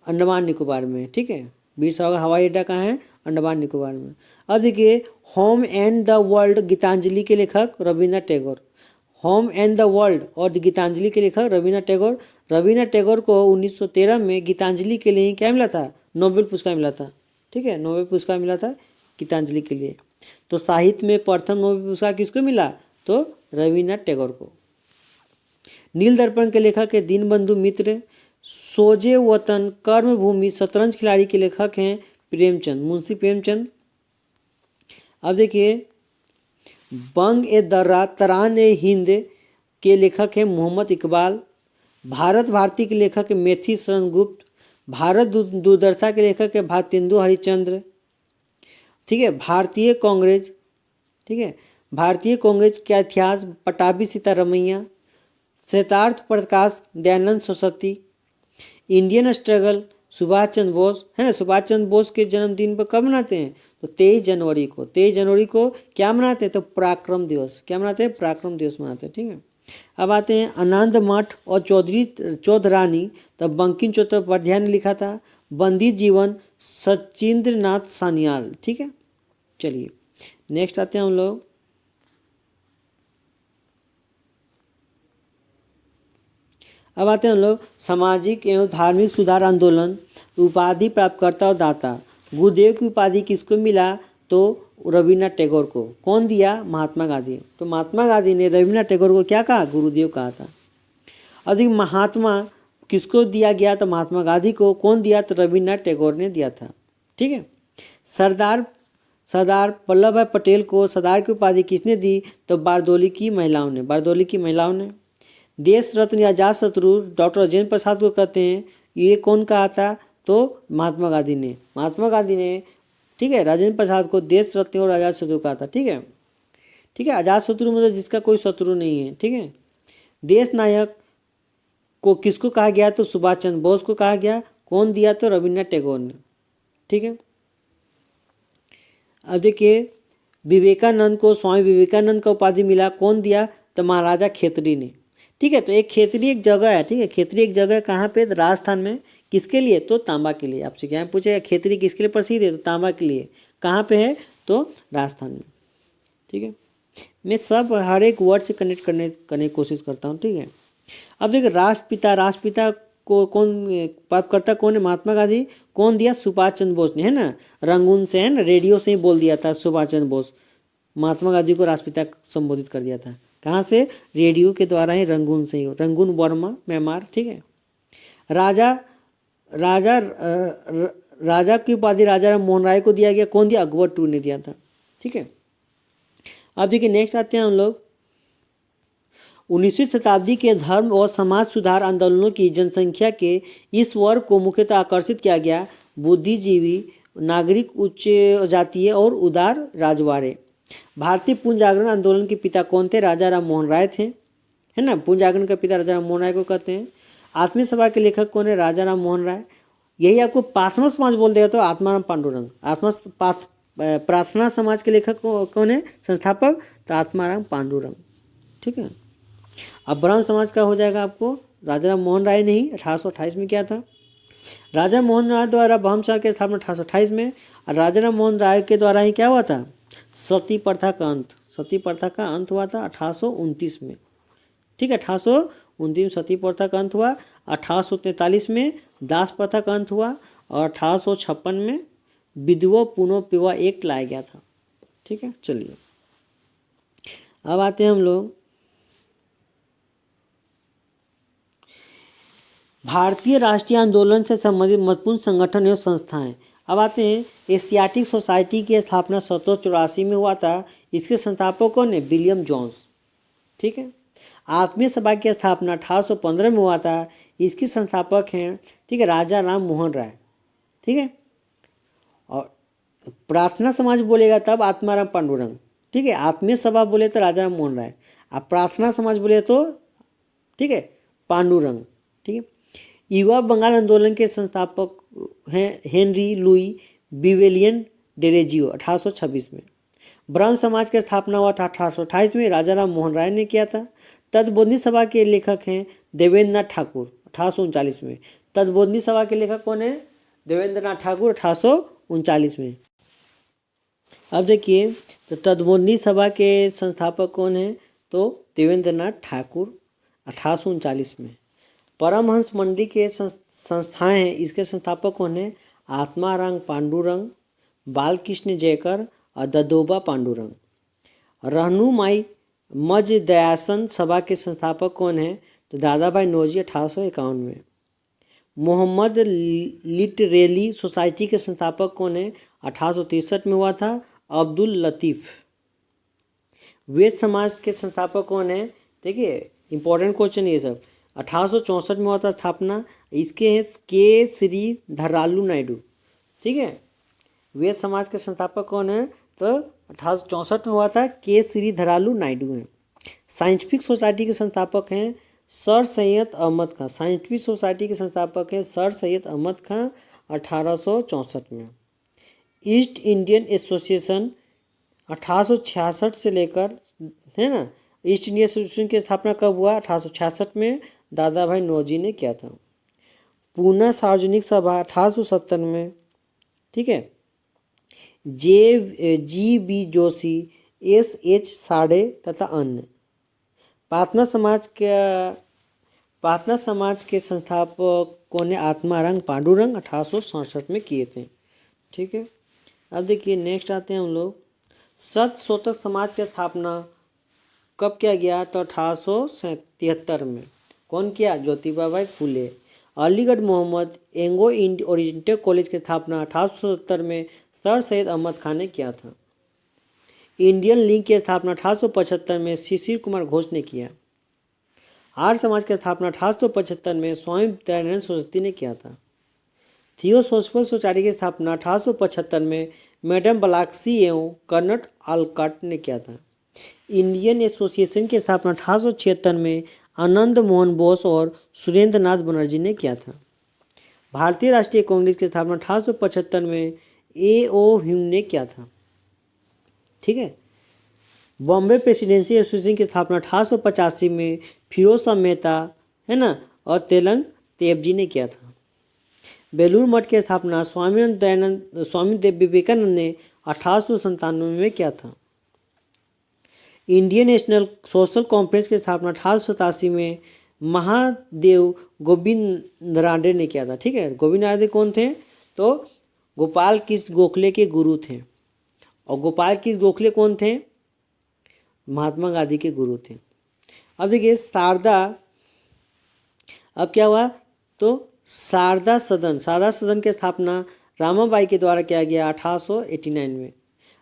अंडमान निकोबार में। ठीक है, वीर सावरकर हवाई अड्डा कहाँ है? अंडमान निकोबार में। अब देखिए home and the world Gitanjali के लेखक Rabindranath Tagore. Home and the world और गीतांजलि के लेखक रविन्द्रनाथ टैगोर। रविन्द्रनाथ टैगोर को 1913 में गीतांजलि के लिए क्या मिला था? नोबेल पुरस्कार मिला था। ठीक है, नोबेल पुरस्कार मिला था गीतांजलि के लिए। तो साहित्य में प्रथम नोबेल पुरस्कार किसको मिला? तो रविन्द्रनाथ टैगोर को। नील दर्पण के लेखक है दीनबंधु मित्र। सोजे वतन कर्मभूमि शतरंज खिलाड़ी के लेखक हैं प्रेमचंद, मुंशी प्रेमचंद। अब देखिए बंग ए दर्रा तरान ए हिंद के लेखक हैं मोहम्मद इकबाल। भारत भारती के लेखक है मेथी शरण गुप्त। भारत दूरदर्शा के लेखक है भारतेंदु हरिश्चंद्र। ठीक है, भारतीय कांग्रेस, ठीक है, भारतीय कांग्रेस का इतिहास पटाभी सीतारमैया। शतार्थ प्रकाश दयानंद सरस्वती। इंडियन स्ट्रगल सुभाष चंद्र बोस, है ना। सुभाष चंद्र बोस के जन्मदिन पर कब मनाते हैं? तो 23 जनवरी को। 23 जनवरी को क्या मनाते हैं? तो पराक्रम दिवस। क्या मनाते हैं? पराक्रम दिवस मनाते हैं। ठीक है, अब आते हैं आनंद मठ और चौधरानी, तब बंकिम चट्टोपाध्याय ने लिखा था। बंदी जीवन सचिंद्र नाथ सान्याल। ठीक है, चलिए नेक्स्ट आते हैं हम लोग, अब आते हैं हम लोग सामाजिक एवं धार्मिक सुधार आंदोलन उपाधि प्राप्तकर्ता और दाता। गुरुदेव की उपाधि किसको मिला? तो रविन्द्रनाथ टैगोर को। कौन दिया? महात्मा गांधी। तो महात्मा गांधी ने रविन्द्रनाथ टैगोर को क्या कहा? गुरुदेव कहा था। अधिक महात्मा किसको दिया गया? तो महात्मा गांधी को। कौन दिया? तो रविन्द्रनाथ टैगोर ने दिया था। ठीक है, सरदार वल्लभ भाई पटेल को सरदार की उपाधि किसने दी? तो बारदोली की महिलाओं ने, बारदोली की महिलाओं ने। देश रत्न या अजात शत्रु डॉक्टर राजेंद्र प्रसाद को कहते हैं, ये कौन कहा था? तो महात्मा गांधी ने। महात्मा गांधी ने, ठीक है, राजेंद्र प्रसाद को देश रत्न और अजात शत्रु कहा था। ठीक है, ठीक है, अजात शत्रु मतलब जिसका कोई शत्रु नहीं है। ठीक है, देश नायक को किसको कहा गया? तो सुभाष चंद्र बोस को कहा गया। कौन दिया? तो रविन्द्रनाथ टैगोर ने। ठीक है, अब देखिए विवेकानंद को स्वामी विवेकानंद का उपाधि मिला। कौन दिया? तो महाराजा खेतरी ने। ठीक है, तो एक खेतरी एक जगह है। ठीक है, खेतरी एक जगह कहाँ पे? राजस्थान में। किसके लिए? तो तांबा के लिए। आपसे क्या पूछेगा खेतरी किसके लिए प्रसिद्ध है? तो तांबा के लिए। कहाँ पे है? तो राजस्थान में। ठीक है, मैं सब हर एक वर्ड से कनेक्ट करने की कोशिश करता हूँ। ठीक है, अब देखिए राष्ट्रपिता को कौन प्राप्तकर्ता कौन है? महात्मा गांधी। कौन दिया? सुभाष चंद्र बोस ने, है ना। रंगून से, है ना, रेडियो से ही बोल दिया था सुभाष चंद्र बोस। महात्मा गांधी को राष्ट्रपिता संबोधित कर दिया था। कहाँ से? रेडियो के द्वारा ही, रंगून से ही। Rangoon Verma Myanmar. ठीक है, राजा की उपाधि राजा राम मोहन राय को दिया गया। कौन दिया? अकबर टू ने दिया था। ठीक है, अब देखिए नेक्स्ट आते हैं हम लोग 19वीं शताब्दी के धर्म और समाज सुधार आंदोलनों की जनसंख्या के इस वर्ग को मुख्यतः आकर्षित किया गया। बुद्धिजीवी, नागरिक, उच्च जातीय और उदार राजवाड़े। भारतीय पुनः जागरण आंदोलन के पिता कौन थे? राजा राम मोहन राय थे, है ना। पुनः जागरण का पिता राजा राम मोहन राय को कहते हैं। आत्मीय सभा के लेखक कौन है? राजा राम मोहन राय। यही आपको प्रार्थना समाज बोल देगा तो आत्माराम पांडुरंग। प्रार्थना समाज के लेखक कौन है? संस्थापक? तो आत्माराम पांडुरंग, ठीक है। अब ब्रह्म समाज का हो जाएगा आपको, राजा राम मोहन राय नहीं, 1828 में क्या था? राजा मोहन राय द्वारा ब्रह्म समाज की स्थापना 1828 में, और राजा राम मोहन राय के द्वारा ही क्या हुआ था? सती प्रथा का अंत हुआ था 1829 में, ठीक है। 1829 सती प्रथा का अंत हुआ। 1843 में दास प्रथा का अंत हुआ और 1856 में विधवा पुनर्विवाह एक्ट लाया गया था, ठीक है। चलिए अब आते हैं हम लोग भारतीय राष्ट्रीय आंदोलन से संबंधित महत्वपूर्ण संगठन एवं संस्थाएं। अब आते हैं एशियाटिक सोसाइटी की स्थापना 1784 में हुआ था। इसके संस्थापक कौन है? विलियम जोन्स, ठीक है। आत्मीय सभा की स्थापना 1815 में हुआ था। इसके संस्थापक हैं, ठीक है, राजा राम मोहन राय, ठीक है। और प्रार्थना समाज बोलेगा तब आत्माराम पांडुरंग, ठीक है। आत्मीय सभा बोले तो राजा राम मोहन राय, अब प्रार्थना समाज बोले तो, ठीक है, पांडुरंग, ठीक है। युवा बंगाल आंदोलन के संस्थापक हैं हेनरी लुई बिवेलियन डेरेजियो, 1826 में। ब्रह्म समाज की स्थापना हुआ था 1828 में, राजा राम मोहन राय ने किया था। तत्बोधनी सभा के लेखक हैं देवेंद्र नाथ ठाकुर, 1839 में। तत्बोधनी सभा के लेखक कौन है? देवेंद्र नाथ ठाकुर, 1839 में। अब देखिए तो तत्बोधनी सभा के संस्थापक कौन है? तो देवेंद्र नाथ ठाकुर, 1839 में। परमहंस मंडी के संस्थाएं हैं, इसके संस्थापक कौन है? आत्माराम पांडुरंग, बालकृष्ण जयकर और ददोबा पांडुरंग। रहनुमाई मज दयासन सभा के संस्थापक कौन है? तो दादा भाई नौरोजी, 1851 में। मोहम्मद लिटरेली सोसाइटी के संस्थापक कौन है? 1863 में हुआ था, अब्दुल लतीफ़। वेद समाज के संस्थापक कौन है? देखिए इंपॉर्टेंट क्वेश्चन ये सब। 1864 में हुआ था स्थापना, इसके हैं के श्री धरालू नायडू, ठीक है। वेद समाज के संस्थापक कौन है? तो 1864 में हुआ था, के श्री धरालू नायडू हैं। साइंटिफिक सोसाइटी के संस्थापक हैं सर सैयद अहमद खां। साइंटिफिक सोसाइटी के संस्थापक हैं सर सैयद अहमद खां, 1864 में। ईस्ट इंडियन एसोसिएशन 1866 से लेकर, है ना, ईस्ट इंडिया एसोसिएशन की स्थापना कब हुआ? 1866 में, दादा भाई नौरोजी ने किया था। पूना सार्वजनिक सभा 1870 में, ठीक है। G B Joshi, S H. Sade तथा अन्य। प्रार्थना समाज के संस्थापक कौन है? आत्माराम पांडुरंग, 1867 में किए थे, ठीक है। अब देखिए नेक्स्ट आते हैं हम लोग सत समाज की स्थापना कब किया गया? तो 1873 में। कौन किया? Jyotiba Bhai Phule. Aligarh Mohammad Anglo Oriental College की स्थापना 1870 में सर सैयद अहमद खान ने किया था। इंडियन लीग की स्थापना 1875 में शिशिर कुमार घोष ने किया। आर्य समाज की स्थापना 1875 में स्वामी दयानंद सरस्वती ने किया था। थियोसोफिकल सोसाइटी की स्थापना 1875 में मैडम ब्लैक्सी एवं कर्नट आलकट ने किया था। इंडियन एसोसिएशन की स्थापना 1876 में आनंद मोहन बोस और सुरेंद्र नाथ बनर्जी ने किया था। भारतीय राष्ट्रीय कांग्रेस की स्थापना 1875 में ए.ओ. ह्यूम ने किया था, ठीक है। बॉम्बे प्रेसिडेंसी एसोसिएशन की स्थापना 1885 में फिरोज शाह मेहता, है ना, और तेलंग तेबजी ने किया था। बेलूर मठ की स्थापना स्वामी विवेकानंद ने 1897 में किया था। इंडियन नेशनल सोशल कॉन्फ्रेंस की स्थापना 1887 में महादेव गोविंद रानडे ने किया था, ठीक है। गोविंद रानडे कौन थे? तो गोपाल कृष्ण गोखले के गुरु थे। और गोपाल कृष्ण गोखले कौन थे? महात्मा गांधी के गुरु थे। अब देखिए शारदा, अब क्या हुआ? तो शारदा सदन की स्थापना रामाबाई के द्वारा किया गया 1889 में।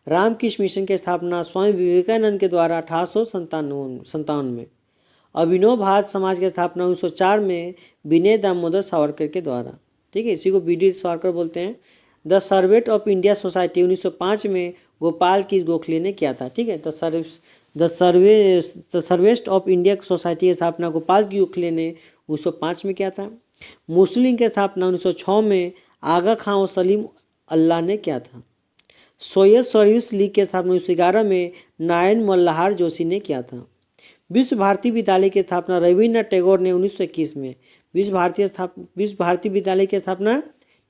रामकृष्ण मिशन की स्थापना स्वामी विवेकानंद के द्वारा 1857 में। अभिनव भारत समाज की स्थापना 1904 में विनय दामोदर सावरकर के द्वारा, ठीक है, इसी को बी डी सावरकर बोलते हैं। द सर्वेट ऑफ इंडिया सोसाइटी 1905 में गोपाल की गोखले ने किया था, ठीक है। द सर्वेस्ट ऑफ इंडिया सोसाइटी की स्थापना गोपाल की गोखले ने 1905 में किया था। मुस्लिम लीग की स्थापना 1906 में आगा खां और सलीम अल्लाह ने किया था। सोवियत सर्विस लीग की स्थापना 1911 में नारायण मल्हार जोशी ने किया था। विश्व भारती विद्यालय की स्थापना रविन्द्रनाथ टैगोर ने 1921 में, विश्व भारती विद्यालय की स्थापना,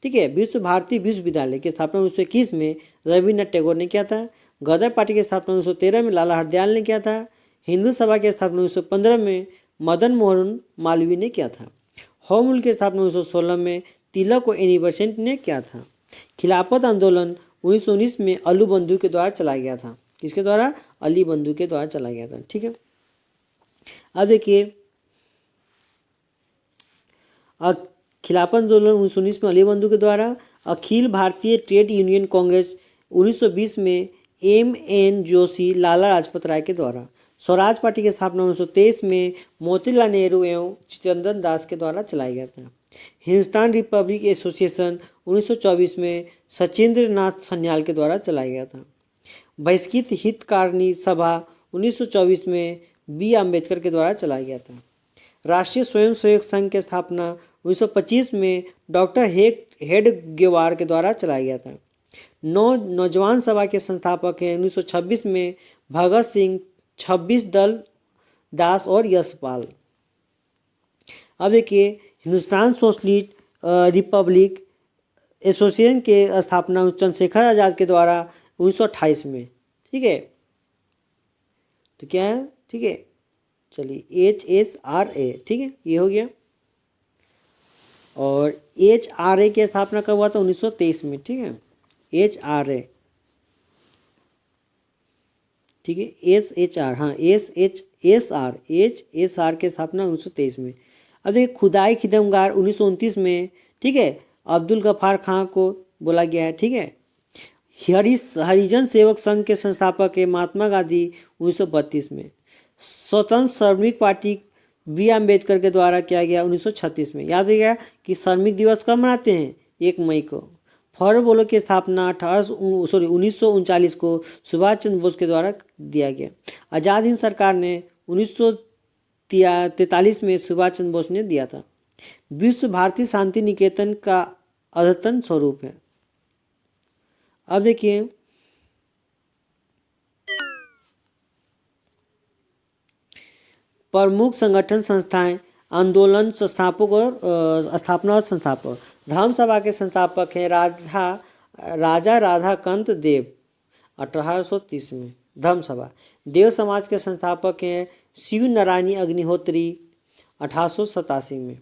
ठीक है, विश्व भारती विश्वविद्यालय की स्थापना 1921 में रविन्द्रनाथ टैगोर ने किया था। गदर पार्टी की स्थापना 1913 में लाला हरदयाल ने किया था। हिंदू सभा की स्थापना 1915 में मदन मोहन मालवीय ने किया था। होम रूल की स्थापना 1916 में तिलक और एनी बेसेंट ने किया था। खिलाफत आंदोलन 1919 में अली बंधु के द्वारा चलाया गया था। किसके द्वारा? अली बंधु के द्वारा चलाया गया था, ठीक है। अब देखिए, खिलाफत आंदोलन 1919 में अली बंधु के द्वारा। अखिल भारतीय ट्रेड यूनियन कांग्रेस 1920 में एम.एन. जोशी, लाला लाजपत राय के द्वारा। स्वराज पार्टी की स्थापना 1923 में मोतीलाल नेहरू एवं चित्तरंजन दास के द्वारा चलाया गया था। हिंदुस्तान रिपब्लिक एसोसिएशन 1924 में सचिंद्र नाथ सन्याल के द्वारा चलाया गया था। बहिष्कृत हितकारिणी सभा 1924 में बी अम्बेडकर के द्वारा चलाया गया था। राष्ट्रीय स्वयंसेवक संघ की स्थापना 1925 में डॉक्टर हेडगेवार के द्वारा चलाया गया था। नौजवान सभा के संस्थापक हैं 1926 में भगत सिंह, 26 दल दास और यशपाल। अब देखिए, हिंदुस्तान सोशलिस्ट रिपब्लिक एसोसिएशन के स्थापना चंद्रशेखर आजाद के द्वारा 1928 में, ठीक है। तो क्या है, ठीक है, चलिए HSRA, ठीक है, ये हो गया। और HRA की स्थापना कब हुआ था? 1923 में, ठीक है, HRA, ठीक है, SHR, हाँ, HSR की स्थापना 1923 में। अब देखिए, खुदाई खिदमगार 1929 में, ठीक है, अब्दुल गफ्फार खां को बोला गया है, ठीक है। हरिजन सेवक संघ के संस्थापक है महात्मा गांधी 1932 में। स्वतंत्र श्रमिक पार्टी बी अम्बेडकर के द्वारा किया गया 1936 में। याद रखिएगा कि श्रमिक दिवस कब मनाते हैं? 1 मई को। फॉरवर्ड ब्लॉक की स्थापना 1939 को सुभाष चंद्र बोस के द्वारा दिया गया। आज़ाद हिंद सरकार ने 1943 में सुभाष चंद्र बोस ने दिया था। विश्व भारती शांति निकेतन का अद्यतन स्वरूप है। अब देखिए, प्रमुख संगठन संस्थाएं, आंदोलन संस्थापक और स्थापना और संस्थापक। धर्म सभा के संस्थापक हैं राजा राधाकांत देव 1830 में, धर्म सभा। देव समाज के संस्थापक हैं शिव नारायणी अग्निहोत्री 1887 में।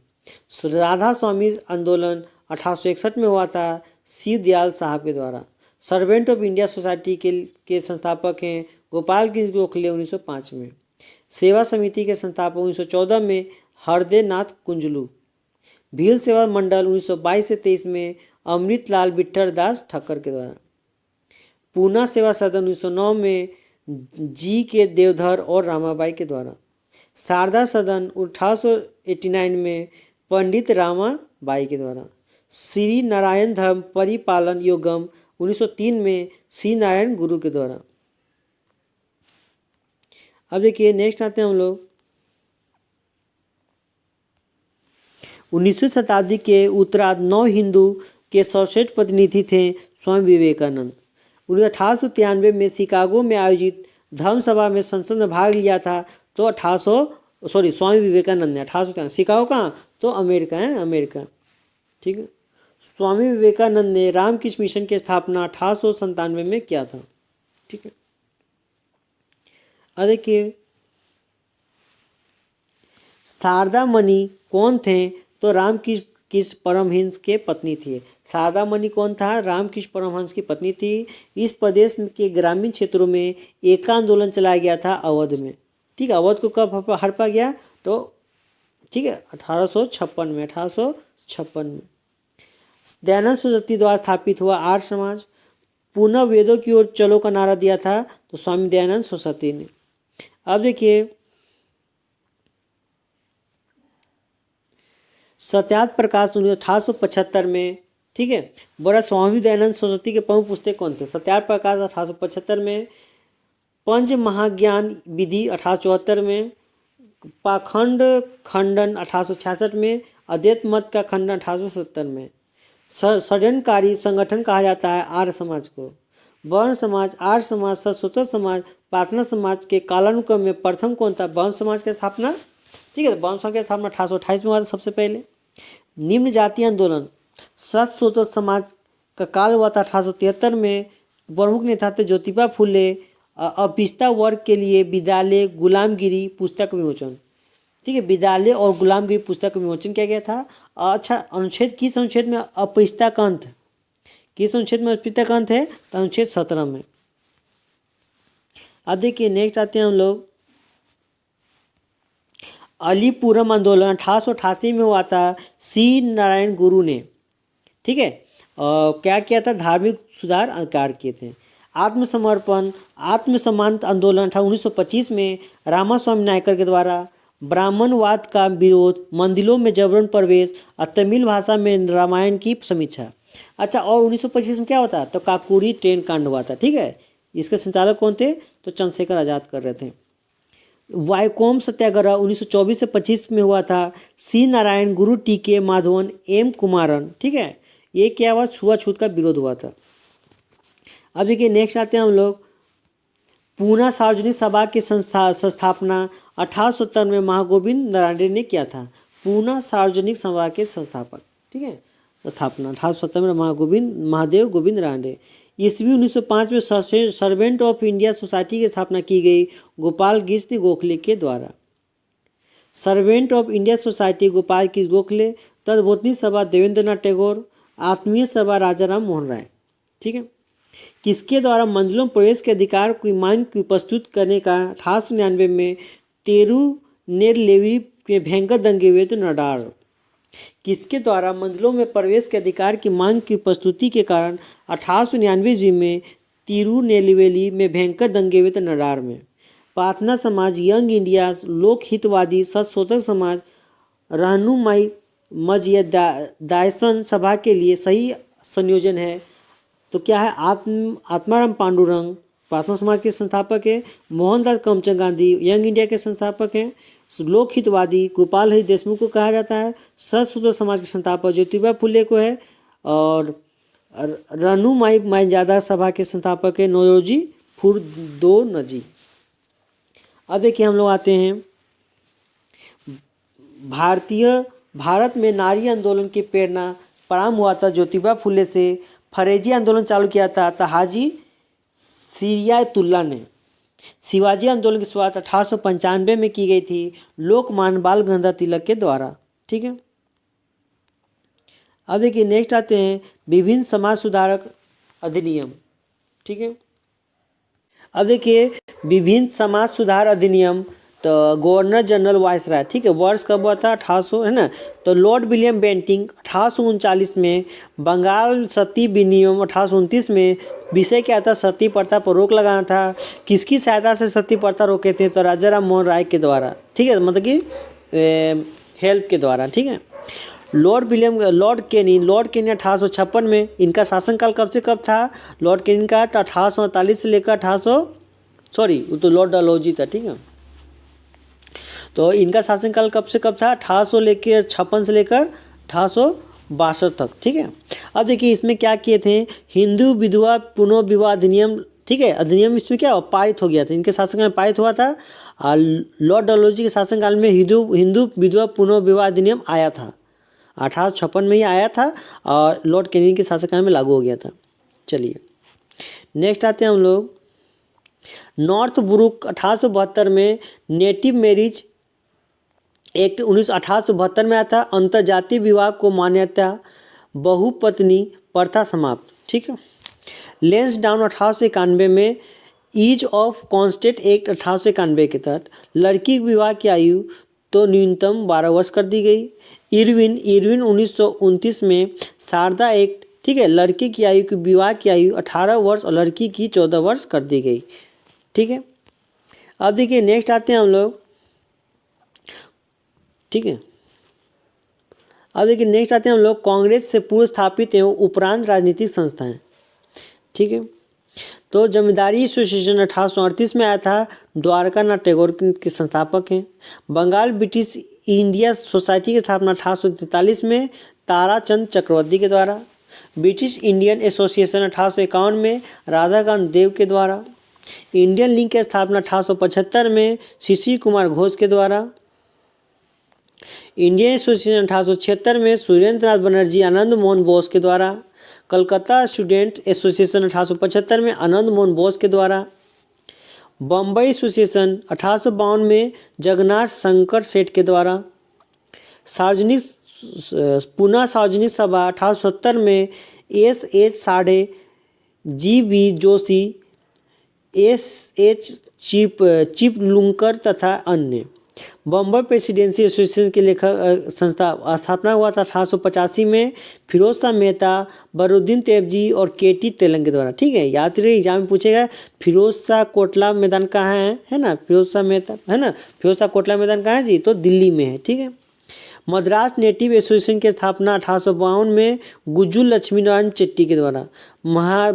राधा स्वामी आंदोलन 1861 में हुआ था शिव दयाल साहब के द्वारा। सर्वेंट ऑफ इंडिया सोसाइटी के संस्थापक हैं गोपाल कृष्ण गोखले 1905 में। सेवा समिति के संस्थापक 1914 में हरदे नाथ कुंजलू। भील सेवा मंडल 1922 से 23 में अमृतलाल बिट्ठर दास ठक्कर के द्वारा। पूना सेवा सदन 1909 में जी के देवधर और रामाबाई के द्वारा। शारदा सदन 1889 में पंडित रामाबाई के द्वारा। श्री नारायण धर्म परिपालन योगम 1903 में श्री नारायण गुरु के द्वारा। अब देखिए, नेक्स्ट आते हैं हम लोग 19वीं शताब्दी के उत्तरार्ध 9 हिंदू के सर्वश्रेष्ठ प्रतिनिधि थे स्वामी विवेकानंद। 1893 में शिकागो में आयोजित धर्म सभा में संसद में भाग लिया था। तो स्वामी विवेकानंद ने 1893, शिकागो कहाँ? तो अमेरिका है, अमेरिका, ठीक है। स्वामी विवेकानंद ने रामकृष्ण मिशन की स्थापना 1897 में किया था, ठीक है। अब देखिए, शारदा मणि कौन थे? तो रामकृष्ण परमहंस के पत्नी थी। शारदा मणि कौन था? रामकृष्ण परमहंस की पत्नी थी। इस प्रदेश के ग्रामीण क्षेत्रों में एक आंदोलन चलाया गया था अवध में, ठीक है। अवध को कब हड़पा गया? तो ठीक है, 1856 में, 1856 में। दयानंद सरस्वती द्वारा स्थापित हुआ आर्य समाज। पुनः वेदों की ओर चलो का नारा दिया था तो स्वामी दयानंद सरस्वती ने। अब देखिए, सत्यार्थ प्रकाश 1875 में, ठीक है। बड़ा स्वामी दयानंद सरस्वती के प्रमुख पुस्तक कौन थे? सत्यार्थ प्रकाश 1875 में, पंच महाज्ञान विधि 1874 में, पाखंड खंडन 1866 में, अद्वैत मत का खंडन 1870 में। षड्यंत्रकारी संगठन कहा जाता है आर्य समाज को। वर्ण समाज, आर्य समाज, सशोधक समाज, प्रार्थना समाज के कालानुक्रम में प्रथम कौन था? वर्ण समाज की स्थापना, ठीक है। वर्ण समाज की स्थापना 1828 में हुआ था सबसे पहले। निम्न जाति आंदोलन सशोधक समाज का काल हुआ था 1873 में। प्रमुख नेता थे ज्योतिबा फुले। अपिछड़ा वर्ग के लिए विद्यालय गुलामगिरी पुस्तक विमोचन, ठीक है। विद्यालय और गुलामगिरी पुस्तक विमोचन किया गया था। अच्छा, अनुच्छेद किस अनुच्छेद में अपिछड़ा का अंत, किस अनुच्छेद में अपिछड़ा का अंत है? तो अनुच्छेद 17 में। अब देखिए नेक्स्ट आते हैं हम लोग, अलीपुरम आंदोलन 1888 में हुआ था। सी नारायण गुरु ने, ठीक है, क्या किया था? धार्मिक सुधार कार्य किए थे। आत्मसमर्पण आत्मसम्मान आंदोलन था 1925 में रामास्वामी नायकर के द्वारा। ब्राह्मणवाद का विरोध, मंदिरों में जबरन प्रवेश और तमिल भाषा में रामायण की समीक्षा। अच्छा, और 1925 में क्या होता? तो काकोरी ट्रेन कांड हुआ था, ठीक है। इसके संचालक कौन थे? तो चंद्रशेखर आजाद कर रहे थे। वाइकोम सत्याग्रह 1924 से 25 में हुआ था। सी नारायण गुरु, टी.के. माधवन, एम कुमारन, ठीक है। ये क्या हुआ? छुआछूत का विरोध हुआ था। अब देखिए नेक्स्ट आते हैं हम लोग, पूना सार्वजनिक सभा की संस्थापना 1870 में महागोविंद नरांडे ने किया था। पूना सार्वजनिक सभा के संस्थापक, ठीक है, स्थापना 1870 में महादेव गोविंद नरांडे। ईस्वी 1905 में सर्वेंट ऑफ इंडिया सोसाइटी की स्थापना की गई गोपाल कृष्ण गोखले के द्वारा। Servant of India society Gopal Krishna Gokhale, Tattvabodhini Sabha Debendranath Tagore, आत्मीय सभा राजाराम मोहन राय, ठीक है। किसके द्वारा मंदिरों में प्रवेश के अधिकार की मांग की प्रस्तुत करने का 1899 में तिरुनेलवेली में भयंकर दंगे हुए थे नडार। किसके द्वारा मंदिरों में प्रवेश के अधिकार की मांग की प्रस्तुति के कारण 1899 में तिरुनेलवेली में भयंकर दंगे हुए थे नडार में। प्रार्थना समाज, यंग इंडिया, लोक हितवादी, सशोधक समाज, रहनुमाई मज या दायसन सभा के लिए सही संयोजन है। तो क्या है? आत्माराम पांडुरंग प्रार्थना समाज के संस्थापक है। मोहनदास करमचंद गांधी यंग इंडिया के संस्थापक हैं। लोक हितवादी गोपाल हरि देशमुख को कहा जाता है। सशोधक समाज के संस्थापक ज्योतिबा फुले को है। और रहनुमाई माइजादा सभा के संस्थापक है नौरोजी फुरदोनजी। अब देखिए हम लोग आते हैं, भारत में नारी आंदोलन की प्रेरणा प्रारंभ हुआ था ज्योतिबा फुले से। फरेजी आंदोलन चालू किया था हाजी सिरियातुल्ला ने। शिवाजी आंदोलन की शुरुआत 1895 में की गई थी लोकमान्य बाल गंगाधर तिलक के द्वारा, ठीक है। अब देखिए नेक्स्ट आते हैं विभिन्न समाज सुधारक अधिनियम, ठीक है। अब देखिए विभिन्न समाज सुधार अधिनियम, तो गवर्नर जनरल वायसराय, ठीक है। वर्ष कब हुआ था? 1800, है ना। तो लॉर्ड विलियम बेंटिंग 1839 में। बंगाल सती विनियम 1829 में। विषय क्या था? सती प्रथा पर रोक लगाना था। किसकी सहायता से सती प्रथा रोके थे? तो राजाराम मोहन राय के द्वारा, ठीक है, मतलब कि हेल्प के द्वारा, ठीक है। लॉर्ड केनिन 1856 में। इनका शासनकाल कब से कब था? लॉर्ड केनिन का 1848 से लेकर 1800 वो तो लॉर्ड डलहौजी था, ठीक है। तो इनका शासनकाल कब से कब था? 1856 से लेकर 1862 तक, ठीक है। अब देखिए इसमें क्या किए थे? हिंदू विधवा पुनर्विवाह अधिनियम, ठीक है। अधिनियम इसमें क्या पारित हो गया था, इनके शासनकाल में पारित हुआ था। लॉर्ड डलहौजी के शासनकाल में हिंदू विधवा पुनर्विवाह अधिनियम आया था, 1856 में ही आया था और लॉर्ड कैनिंग के शासनकाल में लागू हो गया था। चलिए नेक्स्ट आते हैं हम लोग, नॉर्थ ब्रुक 1872 में। नेटिव मैरिज एक्ट 1872 में आया था। अंतर्जातीय विवाह को मान्यता, बहुपत्नी प्रथा समाप्त, ठीक है। लेंसडाउन 1891 में। ईज ऑफ कॉन्स्टेंट एक्ट 1891 के तहत लड़की की विवाह की आयु तो न्यूनतम 12 वर्ष कर दी गई। इरविन 1929 में। शारदा एक्ट, ठीक है, लड़की की आयु की विवाह की आयु 18 वर्ष और लड़की की 14 वर्ष कर दी गई, ठीक है। अब देखिए नेक्स्ट आते हैं हम लोग, ठीक है। अब देखिए नेक्स्ट आते हैं हम लोग कांग्रेस से पूर्व स्थापित एवं उपरांत राजनीतिक संस्थाएं। ठीक है, तो जमींदारी एसोसिएशन 1838 में आया था, द्वारका नाथ टैगोर के संस्थापक हैं। बंगाल ब्रिटिश इंडिया सोसाइटी की स्थापना 1843 में ताराचंद चक्रवर्ती के द्वारा। ब्रिटिश इंडियन एसोसिएशन 1851 में राधाकांत देव के द्वारा। इंडियन लीग की स्थापना 1875 में शिशिर कुमार घोष के द्वारा। इंडियन एसोसिएशन 1876 में सुरेंद्र नाथ बनर्जी आनंद मोहन बोस के द्वारा। कलकत्ता स्टूडेंट एसोसिएशन 1875 में आनंद मोहन बोस के द्वारा। बम्बई एसोसिएशन 1852 में जगन्नाथ शंकर सेठ के द्वारा। पुनः सार्वजनिक सभा 1870 में S.H. साढ़े, G.B. जोशी, S.H. चिपलुंकर तथा अन्य। बम्बई प्रेसिडेंसी एसोसिएशन के लेखक संस्था स्थापना हुआ था 1885 में फिरोज शाह मेहता, बरुद्दीन तैयबजी और के.टी. तेलंग के द्वारा। ठीक है, याद रखिए एग्जाम में पूछेगा फिरोज शाह कोटला मैदान कहाँ है ना, फिरोज शाह मेहता है ना, फिरोज शाह कोटला मैदान कहाँ है जी, तो दिल्ली में है। ठीक है, मद्रास नेटिव एसोसिएशन की स्थापना 1852 में गुज्जू लक्ष्मी नारायण चेट्टी के द्वारा।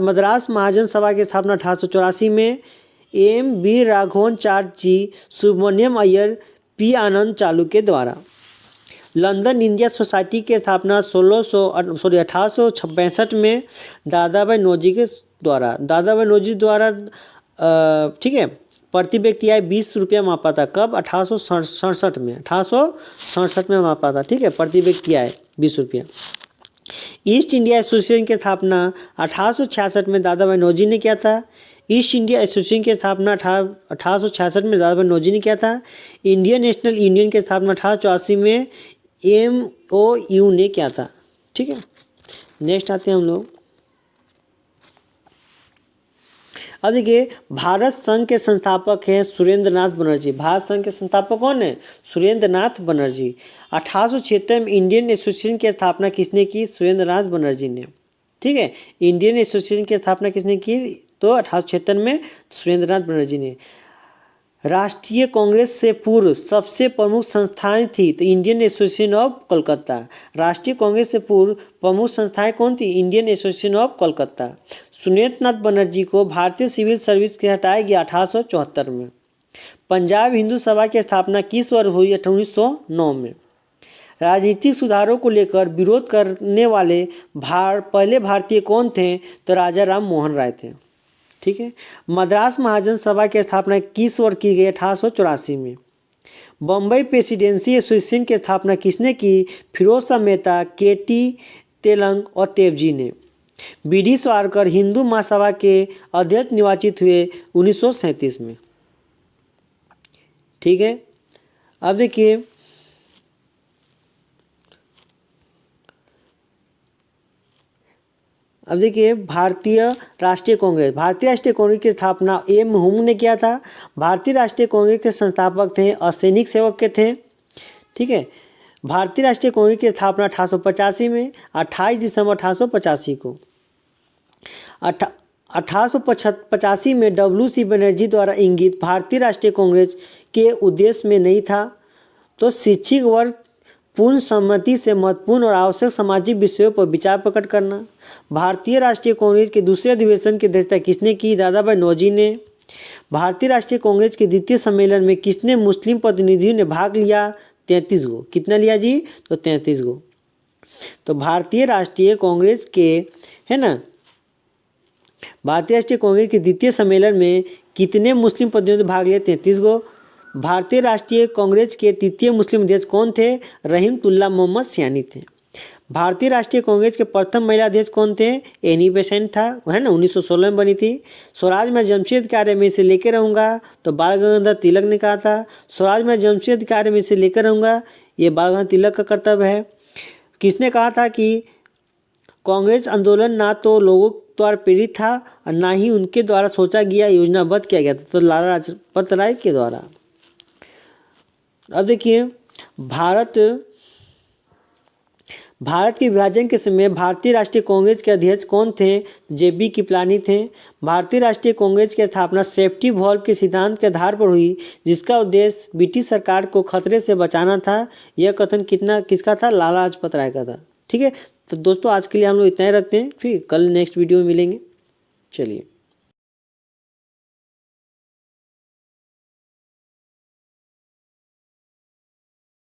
मद्रास महाजन सभा की स्थापना 1884 में M.B. राघवाचार्य जी, सुब्रमण्यम अय्यर, P. आनंद चालू के द्वारा। लंदन इंडिया सोसाइटी की स्थापना 1865 में दादाभाई नौरोजी के द्वारा। दादाभाई नौरोजी द्वारा ठीक है, प्रति व्यक्ति आय 20 रुपया मापा था। कब? 1867 में, 1867 में मापा था। ठीक है, प्रति व्यक्ति आय 20 रुपया। ईस्ट इंडिया एसोसिएशन की स्थापना 1866 में दादाभाई नौरोजी ने किया था। ईस्ट इंडिया एसोसिएशन की स्थापना 1866 में दादाभाई नौरोजी ने किया था। इंडियन नेशनल यूनियन की स्थापना 1884 में MOU ने किया था। ठीक है, नेक्स्ट आते हैं हम लोग। अब देखिए भारत संघ के संस्थापक हैं सुरेंद्र नाथ बनर्जी। भारत संघ के संस्थापक कौन है? सुरेंद्र नाथ बनर्जी। 1876 में इंडियन एसोसिएशन की स्थापना किसने की? सुरेंद्र नाथ बनर्जी ने। ठीक है, इंडियन एसोसिएशन की स्थापना किसने की? तो 1876 में सुरेंद्र नाथ बनर्जी ने। राष्ट्रीय कांग्रेस से पूर्व सबसे प्रमुख संस्थाएं थी तो इंडियन एसोसिएशन ऑफ कलकत्ता। राष्ट्रीय कांग्रेस से पूर्व प्रमुख संस्थाएं कौन थी? Indian association of Calcutta. Surendra Nath Banerjee को भारतीय सिविल सर्विस से हटाया गया 1874 में। पंजाब हिंदू सभा की स्थापना किस वर्ष हुई? 1909 में। राजनीतिक सुधारों को लेकर विरोध करने वाले पहले भारतीय कौन थे? तो राजा राम मोहन राय थे। ठीक है, मद्रास महाजन सभा की स्थापना किस वर्ष की गई? 1884 में। बम्बई प्रेसिडेंसी एसोसिएशन की स्थापना किसने की? फिरोज शाह मेहता, के.टी. तेलंग और तैयबजी ने। बी.डी. सावरकर हिंदू महासभा के अध्यक्ष निर्वाचित हुए 1937 में। ठीक है, अब देखिए भारतीय राष्ट्रीय कांग्रेस। भारतीय राष्ट्रीय कांग्रेस की स्थापना एम हुम ने किया था। भारतीय राष्ट्रीय कांग्रेस के संस्थापक थे असैनिक सेवक के थे। ठीक है, भारतीय राष्ट्रीय कांग्रेस की स्थापना 1885 में, 28 दिसंबर 1885 को। 1885 में W.C. बनर्जी द्वारा इंगित भारतीय राष्ट्रीय कांग्रेस के उद्देश्य में नहीं था तो शिक्षित वर्ग पूर्ण सम्मति से महत्वपूर्ण और आवश्यक सामाजिक विषयों पर विचार प्रकट करना। भारतीय राष्ट्रीय कांग्रेस के दूसरे अधिवेशन की अध्यक्षता किसने की? दादाभाई नौरोजी ने। भारतीय राष्ट्रीय कांग्रेस के द्वितीय सम्मेलन में किसने मुस्लिम प्रतिनिधियों ने भाग लिया? 33 गो। कितना लिया जी? तो 33 गो। तो भारतीय राष्ट्रीय कांग्रेस के है ना, भारतीय राष्ट्रीय कांग्रेस के द्वितीय सम्मेलन में कितने मुस्लिम प्रतिनिधियों ने भाग लिया? 33 गो। भारतीय राष्ट्रीय कांग्रेस के तृतीय मुस्लिम अध्यक्ष कौन थे? रहीमतुल्लाह मोहम्मद सयानी थे। भारतीय राष्ट्रीय कांग्रेस के प्रथम महिला अध्यक्ष कौन थे? एनी बेसेंट था, है ना, 1916 में बनी थी। स्वराज मैं जमशेद कार्य में से लेकर रहूँगा तो बाल गंगाधर तिलक ने कहा था। स्वराज मैं जमशेद कार्य में से लेकर रहूँगा, ये बाल गंगाधर तिलक का कर्तव्य है। किसने कहा था कि कांग्रेस आंदोलन ना तो लोगों द्वारा प्रेरित था और ना ही उनके द्वारा सोचा गया योजनाबद्ध किया गया था, तो लाला लाजपत राय के द्वारा। अब देखिए भारत के विभाजन के समय भारतीय राष्ट्रीय कांग्रेस के अध्यक्ष कौन थे? जेबी कृपलानी थे। भारतीय राष्ट्रीय कांग्रेस की स्थापना सेफ्टी वॉल्व के सिद्धांत के आधार पर हुई, जिसका उद्देश्य ब्रिटिश सरकार को खतरे से बचाना था। यह कथन किसका था? लाला लाजपत राय का था। ठीक है, तो दोस्तों आज के लिए हम लोग इतना ही रखते हैं, फिर कल नेक्स्ट वीडियो में मिलेंगे। चलिए।